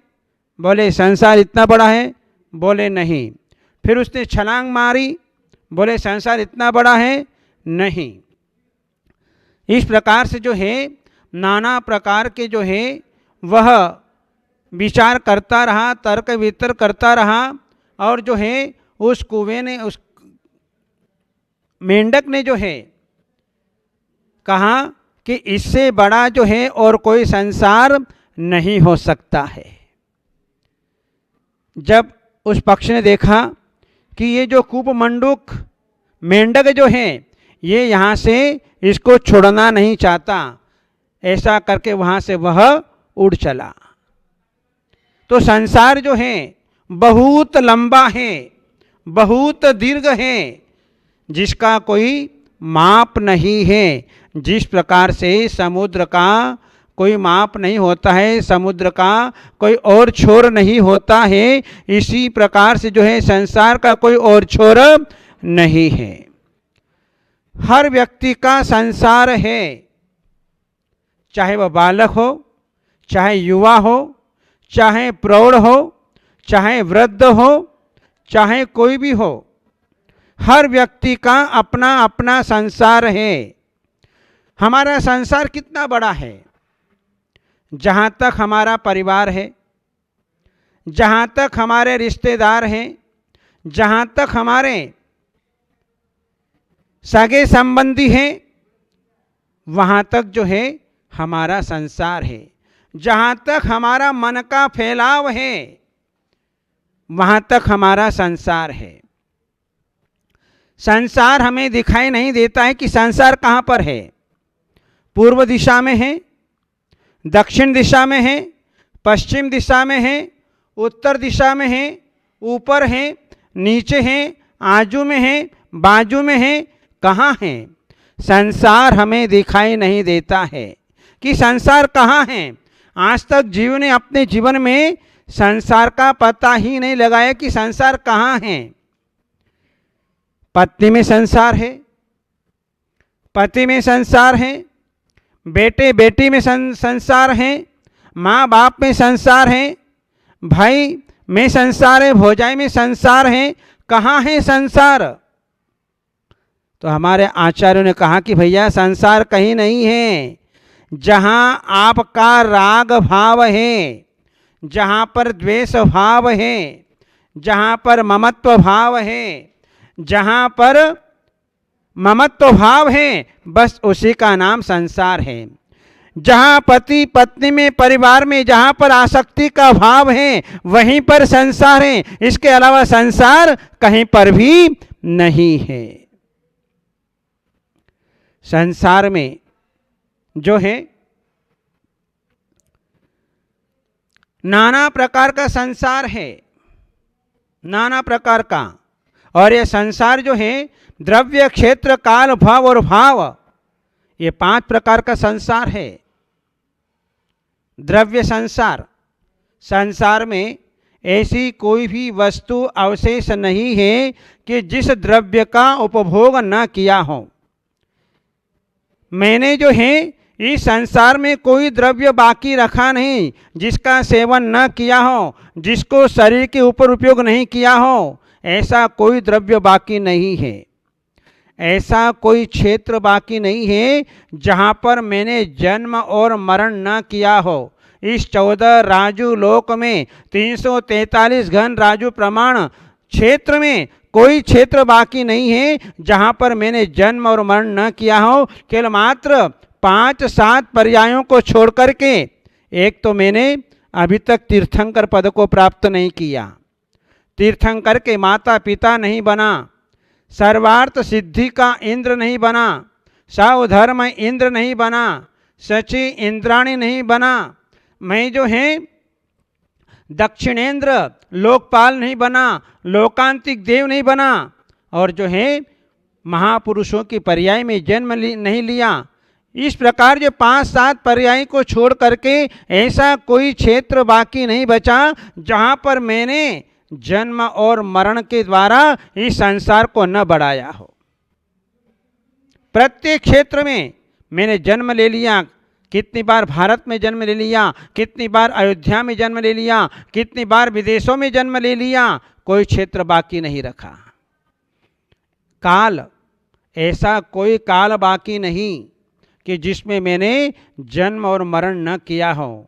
S2: बोले संसार इतना बड़ा है? बोले नहीं। फिर उसने छलांग मारी, बोले संसार इतना बड़ा है? नहीं। इस प्रकार से जो है नाना प्रकार के जो है वह विचार करता रहा, तर्क वितर्क करता रहा और जो है उस कुएं ने मेंढक ने जो है कहा कि इससे बड़ा जो है और कोई संसार नहीं हो सकता है। जब उस पक्षी ने देखा कि ये जो कूपमंडूक मेंढक जो है ये यहाँ से इसको छोड़ना नहीं चाहता, ऐसा करके वहाँ से वह उड़ चला। तो संसार जो है बहुत लंबा है, बहुत दीर्घ है, जिसका कोई माप नहीं है। जिस प्रकार से समुद्र का कोई माप नहीं होता है, समुद्र का कोई और छोर नहीं होता है, इसी प्रकार से जो है संसार का कोई और छोर नहीं है। हर व्यक्ति का संसार है, चाहे वह बालक हो, चाहे युवा हो, चाहे प्रौढ़ हो, चाहे वृद्ध हो, चाहे कोई भी हो, हर व्यक्ति का अपना अपना संसार है। हमारा संसार कितना बड़ा है, जहाँ तक हमारा परिवार है, जहाँ तक हमारे रिश्तेदार हैं, जहाँ तक हमारे सगे संबंधी हैं, वहाँ तक जो है हमारा संसार है। जहाँ तक हमारा मन का फैलाव है, वहाँ तक हमारा संसार है। संसार हमें दिखाई नहीं देता है कि संसार कहाँ पर है। पूर्व दिशा में है, दक्षिण दिशा में है, पश्चिम दिशा में है, उत्तर दिशा में है, ऊपर है, नीचे है, आजू में है, बाजू में है, कहाँ है? संसार हमें दिखाई नहीं देता है कि संसार कहाँ है। आज तक जीव ने अपने जीवन में संसार का पता ही नहीं लगाया कि संसार कहाँ है। पत्नी में संसार है, पति में संसार है, बेटे बेटी में संसार है, माँ बाप में संसार है, भाई में संसार है, भौजाई में संसार है। कहाँ है संसार? तो हमारे आचार्यों ने कहा कि भैया संसार कहीं नहीं है। जहाँ आपका राग भाव है, जहाँ पर द्वेष भाव है, जहाँ पर ममत्व भाव है, जहाँ पर ममत्व भाव है, बस उसी का नाम संसार है। जहाँ पति पत्नी में, परिवार में जहाँ पर आसक्ति का भाव है, वहीं पर संसार है। इसके अलावा संसार कहीं पर भी नहीं है। संसार में जो है नाना प्रकार का संसार है, नाना प्रकार का। और ये संसार जो है द्रव्य, क्षेत्र, काल, भाव और भाव, ये 5 प्रकार का संसार है। द्रव्य संसार, संसार में ऐसी कोई भी वस्तु अवशेष नहीं है कि जिस द्रव्य का उपभोग न किया हो। मैंने जो है इस संसार में कोई द्रव्य बाकी रखा नहीं जिसका सेवन न किया हो, जिसको शरीर के ऊपर उपयोग नहीं किया हो। ऐसा कोई द्रव्य बाकी नहीं है, ऐसा कोई क्षेत्र बाकी नहीं है जहाँ पर मैंने जन्म और मरण न किया हो। इस 14 राजू लोक में 343 घन राजू प्रमाण क्षेत्र में कोई क्षेत्र बाकी नहीं है जहाँ पर मैंने जन्म और मरण न किया हो। केवल मात्र 5-7 पर्यायों को छोड़ करके, एक तो मैंने अभी तक तीर्थंकर पद को प्राप्त नहीं किया, तीर्थंकर के माता पिता नहीं बना, सर्वार्थ सिद्धि का इंद्र नहीं बना, सावधर्म इंद्र नहीं बना, सची इंद्राणी नहीं बना, मैं जो है दक्षिणेंद्र लोकपाल नहीं बना, लोकांतिक देव नहीं बना, और जो है महापुरुषों की पर्याय में जन्म नहीं लिया। इस प्रकार जो 5-7 पर्याय को छोड़ करके ऐसा कोई क्षेत्र बाकी नहीं बचा जहाँ पर मैंने जन्म और मरण के द्वारा इस संसार को न बढ़ाया हो। प्रत्येक क्षेत्र में मैंने जन्म ले लिया। कितनी बार भारत में जन्म ले लिया, कितनी बार अयोध्या में जन्म ले लिया, कितनी बार विदेशों में जन्म ले लिया, कोई क्षेत्र बाकी नहीं रखा। काल, ऐसा कोई काल बाकी नहीं कि जिसमें मैंने जन्म और मरण न किया हो।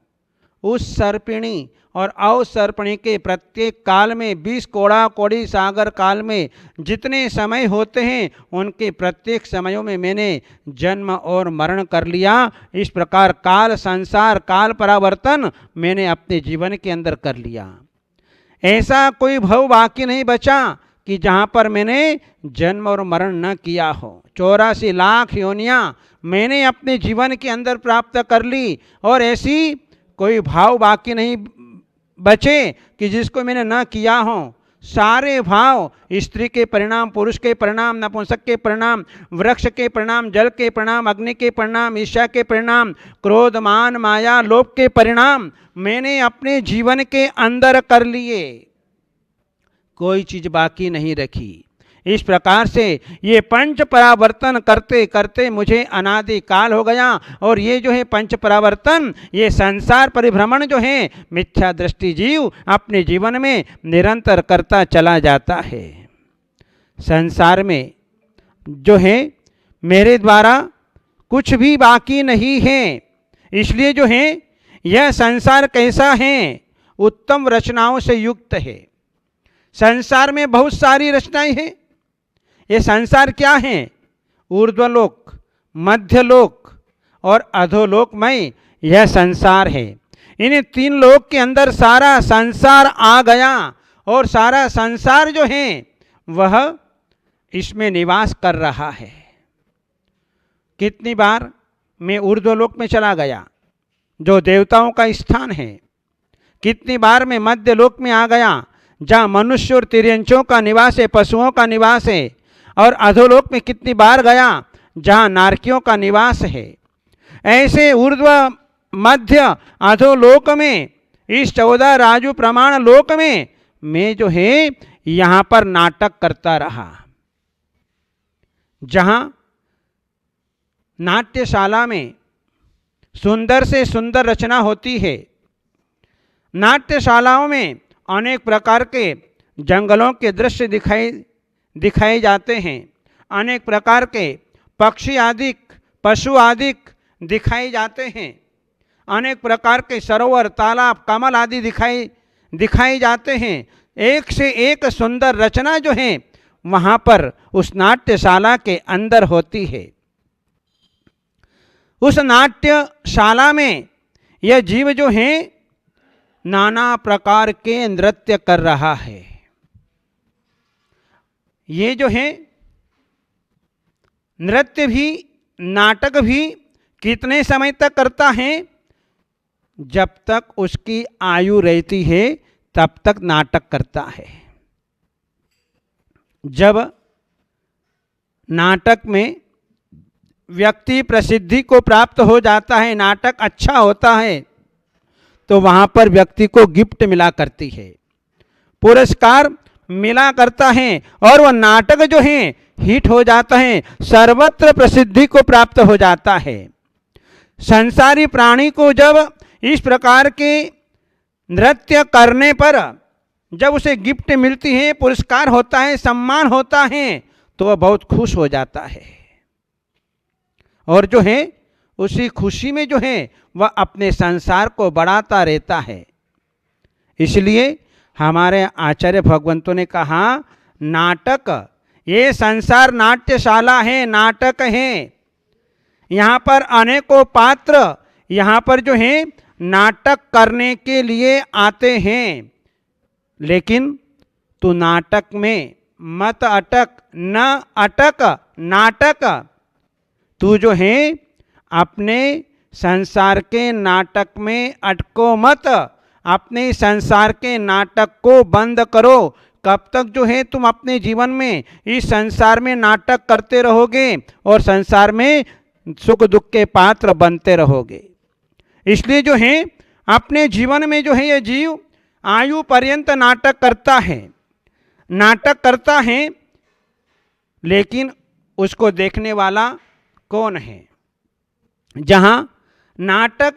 S2: उस सर्पिणी और अवसर्पिणी के प्रत्येक काल में 20 कोड़ा कोड़ी सागर काल में जितने समय होते हैं उनके प्रत्येक समयों में मैंने जन्म और मरण कर लिया। इस प्रकार काल संसार काल परावर्तन मैंने अपने जीवन के अंदर कर लिया। ऐसा कोई भव बाकी नहीं बचा कि जहाँ पर मैंने जन्म और मरण न किया हो। 84 लाख योनियाँ मैंने अपने जीवन के अंदर प्राप्त कर ली और ऐसी कोई भाव बाकी नहीं बचे कि जिसको मैंने न किया हो। सारे भाव, स्त्री के परिणाम, पुरुष के परिणाम, नपुंसक के परिणाम, वृक्ष के परिणाम, जल के परिणाम, अग्नि के परिणाम, ईर्ष्या के परिणाम, क्रोध मान माया लोभ के परिणाम मैंने अपने जीवन के अंदर कर लिए, कोई चीज बाकी नहीं रखी। इस प्रकार से ये पंच परावर्तन करते करते मुझे अनादि काल हो गया और ये जो है पंच परावर्तन, ये संसार परिभ्रमण जो है मिथ्या दृष्टि जीव अपने जीवन में निरंतर करता चला जाता है। संसार में जो है मेरे द्वारा कुछ भी बाकी नहीं है। इसलिए जो है यह संसार कैसा है, उत्तम रचनाओं से युक्त है। संसार में बहुत सारी रचनाएं हैं। ये संसार क्या है, ऊर्ध्वलोक, मध्यलोक और अधोलोकमय यह संसार है। इन 3 लोक के अंदर सारा संसार आ गया और सारा संसार जो है वह इसमें निवास कर रहा है। कितनी बार मैं ऊर्ध्वलोक में चला गया जो देवताओं का स्थान है, कितनी बार मैं मध्यलोक में आ गया जहाँ मनुष्य और तिर्यंचों का निवास है, पशुओं का निवास है, और अधोलोक में कितनी बार गया जहाँ नारकियों का निवास है। ऐसे ऊर्ध्व मध्य अधोलोक में, इस 14 राजू प्रमाण लोक में मैं जो है यहाँ पर नाटक करता रहा। जहाँ नाट्यशाला में सुंदर से सुंदर रचना होती है, नाट्यशालाओं में अनेक प्रकार के जंगलों के दृश्य दिखाए जाते हैं, अनेक प्रकार के पक्षी आदि पशु आदि दिखाए जाते हैं, अनेक प्रकार के सरोवर तालाब कमल आदि दिखाए जाते हैं। एक से एक सुंदर रचना जो है वहाँ पर उस नाट्यशाला के अंदर होती है। उस नाट्यशाला में यह जीव जो है नाना प्रकार के नृत्य कर रहा है। ये जो है नृत्य भी नाटक भी कितने समय तक करता है, जब तक उसकी आयु रहती है तब तक नाटक करता है। जब नाटक में व्यक्ति प्रसिद्धि को प्राप्त हो जाता है, नाटक अच्छा होता है, तो वहां पर व्यक्ति को गिफ्ट मिला करती है, पुरस्कार मिला करता है और वह नाटक जो है हिट हो जाता है, सर्वत्र प्रसिद्धि को प्राप्त हो जाता है। संसारी प्राणी को जब इस प्रकार के नृत्य करने पर जब उसे गिफ्ट मिलती है, पुरस्कार होता है, सम्मान होता है, तो वह बहुत खुश हो जाता है और जो है उसी खुशी में जो है वह अपने संसार को बढ़ाता रहता है। इसलिए हमारे आचार्य भगवंतों ने कहा नाटक, ये संसार नाट्यशाला है, नाटक है। यहाँ पर अनेकों पात्र यहाँ पर जो है नाटक करने के लिए आते हैं, लेकिन तू नाटक में मत अटक, न अटक नाटक। तू जो है अपने संसार के नाटक में अटको मत, अपने संसार के नाटक को बंद करो। कब तक जो है तुम अपने जीवन में इस संसार में नाटक करते रहोगे और संसार में सुख दुख के पात्र बनते रहोगे। इसलिए जो है अपने जीवन में जो है यह जीव आयु पर्यंत नाटक करता है, लेकिन उसको देखने वाला कौन है? जहाँ नाटक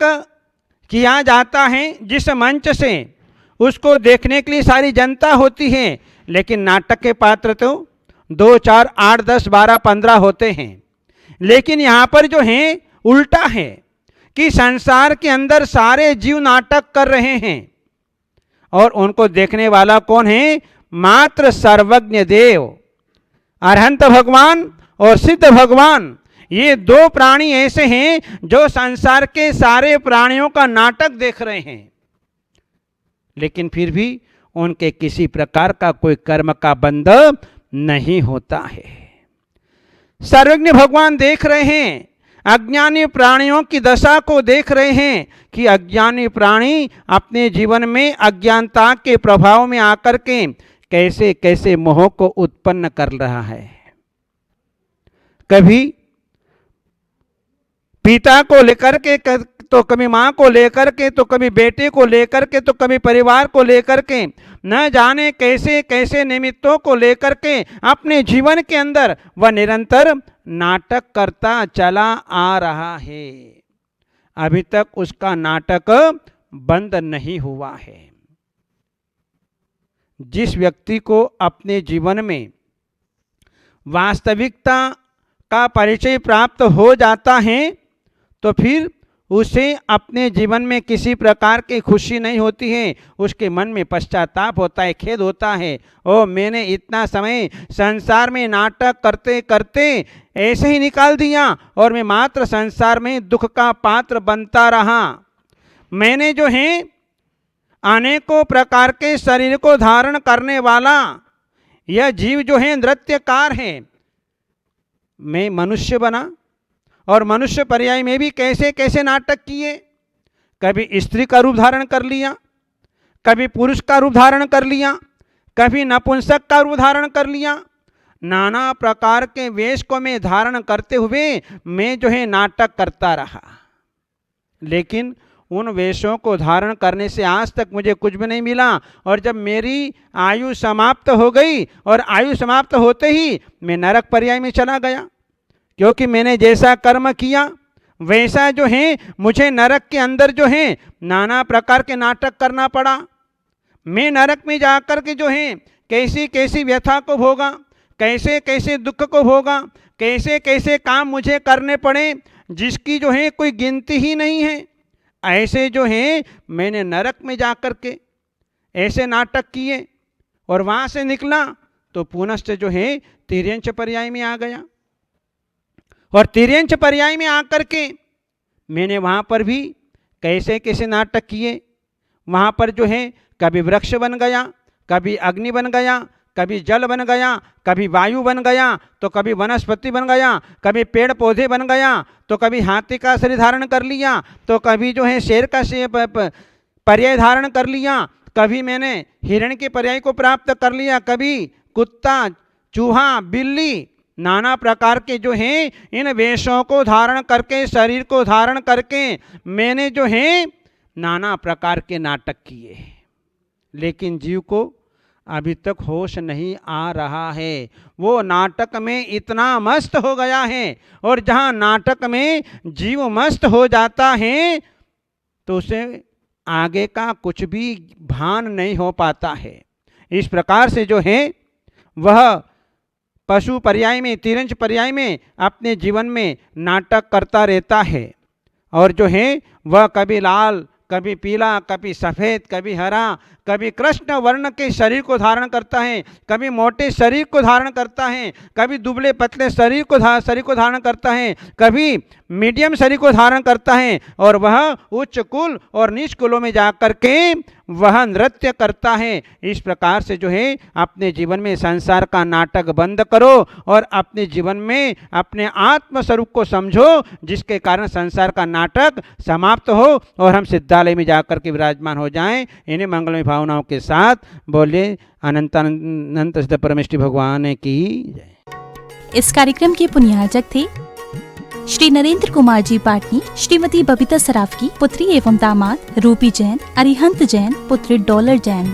S2: किया जाता है जिस मंच से, उसको देखने के लिए सारी जनता होती है, लेकिन नाटक के पात्र तो 2, 4, 8, 10, 12, 15 होते हैं। लेकिन यहाँ पर जो है उल्टा है, कि संसार के अंदर सारे जीव नाटक कर रहे हैं और उनको देखने वाला कौन है? मात्र सर्वज्ञ देव, अरहंत भगवान और सिद्ध भगवान। ये दो प्राणी ऐसे हैं जो संसार के सारे प्राणियों का नाटक देख रहे हैं, लेकिन फिर भी उनके किसी प्रकार का कोई कर्म का बंध नहीं होता है। सर्वज्ञ भगवान देख रहे हैं, अज्ञानी प्राणियों की दशा को देख रहे हैं कि अज्ञानी प्राणी अपने जीवन में अज्ञानता के प्रभाव में आकर के कैसे कैसे मोह को उत्पन्न कर रहा है। कभी पिता को लेकर के, तो कभी माँ को लेकर के, तो कभी बेटे को लेकर के, तो कभी परिवार को लेकर के, न जाने कैसे कैसे निमित्तों को लेकर के अपने जीवन के अंदर वह निरंतर नाटक करता चला आ रहा है। अभी तक उसका नाटक बंद नहीं हुआ है। जिस व्यक्ति को अपने जीवन में वास्तविकता का परिचय प्राप्त हो जाता है तो फिर उसे अपने जीवन में किसी प्रकार की खुशी नहीं होती है। उसके मन में पश्चाताप होता है, खेद होता है, ओ मैंने इतना समय संसार में नाटक करते करते ऐसे ही निकाल दिया और मैं मात्र संसार में दुख का पात्र बनता रहा। मैंने जो है अनेकों प्रकार के शरीर को धारण करने वाला यह जीव जो है नृत्यकार है। मैं मनुष्य बना और मनुष्य पर्याय में भी कैसे कैसे नाटक किए। कभी स्त्री का रूप धारण कर लिया, कभी पुरुष का रूप धारण कर लिया, कभी नपुंसक का रूप धारण कर लिया। नाना प्रकार के वेश को मैं धारण करते हुए मैं जो है नाटक करता रहा, लेकिन उन वेशों को धारण करने से आज तक मुझे कुछ भी नहीं मिला। और जब मेरी आयु समाप्त हो गई और आयु समाप्त होते ही मैं नरक पर्याय में चला गया, क्योंकि मैंने जैसा कर्म किया वैसा जो है मुझे नरक के अंदर जो है नाना प्रकार के नाटक करना पड़ा। मैं नरक में जाकर के जो है कैसी कैसी व्यथा को भोगा, कैसे कैसे दुख को भोगा, कैसे कैसे काम मुझे करने पड़े जिसकी जो है कोई गिनती ही नहीं है। ऐसे जो है मैंने नरक में जाकर के ऐसे नाटक किए और वहाँ से निकला तो पुनश्च जो है तिर्यंच पर्याय में आ गया। और तिर्यंच पर्याय में आकर के मैंने वहाँ पर भी कैसे कैसे नाटक किए। वहाँ पर जो है कभी वृक्ष बन गया, कभी अग्नि बन गया, कभी जल बन गया, कभी वायु बन गया, तो कभी वनस्पति बन गया, कभी पेड़ पौधे बन गया, तो कभी हाथी का शरीर धारण कर लिया, तो कभी जो है शेर का पर्याय धारण कर लिया, कभी मैंने हिरण के पर्याय को प्राप्त कर लिया, कभी कुत्ता, चूहा, बिल्ली, नाना प्रकार के जो हैं इन वेशों को धारण करके, शरीर को धारण करके मैंने जो है नाना प्रकार के नाटक किए, लेकिन जीव को अभी तक होश नहीं आ रहा है। वो नाटक में इतना मस्त हो गया है, और जहाँ नाटक में जीव मस्त हो जाता है तो उसे आगे का कुछ भी भान नहीं हो पाता है। इस प्रकार से जो है वह पशु पर्याय में, तिर्यंच पर्याय में अपने जीवन में नाटक करता रहता है, और जो है वह कभी लाल, कभी पीला, कभी सफ़ेद, कभी हरा, कभी कृष्ण वर्ण के शरीर को धारण करता है, कभी मोटे शरीर को धारण करता है, कभी दुबले पतले शरीर को धारण करता है, कभी मीडियम शरीर को धारण करता है, और वह उच्च कुल और नीच कुलों में जाकर के वह नृत्य करता है। इस प्रकार से जो है अपने जीवन में संसार का नाटक बंद करो और अपने जीवन में अपने आत्म स्वरूप को समझो, जिसके कारण संसार का नाटक समाप्त हो और हम सिद्धालय में जाकर के विराजमान हो जाएं। इन्हीं मंगलमय भावनाओं के साथ बोलिए अनंत अनंत सिद्ध परमेष्टि भगवान की जय।
S1: इस कार्यक्रम के पुण्यार्चक थे श्री नरेंद्र कुमार जी पाटनी, श्रीमती बबीता सराफ की पुत्री एवं दामाद रूपी जैन, अरिहंत जैन पुत्री डॉलर जैन।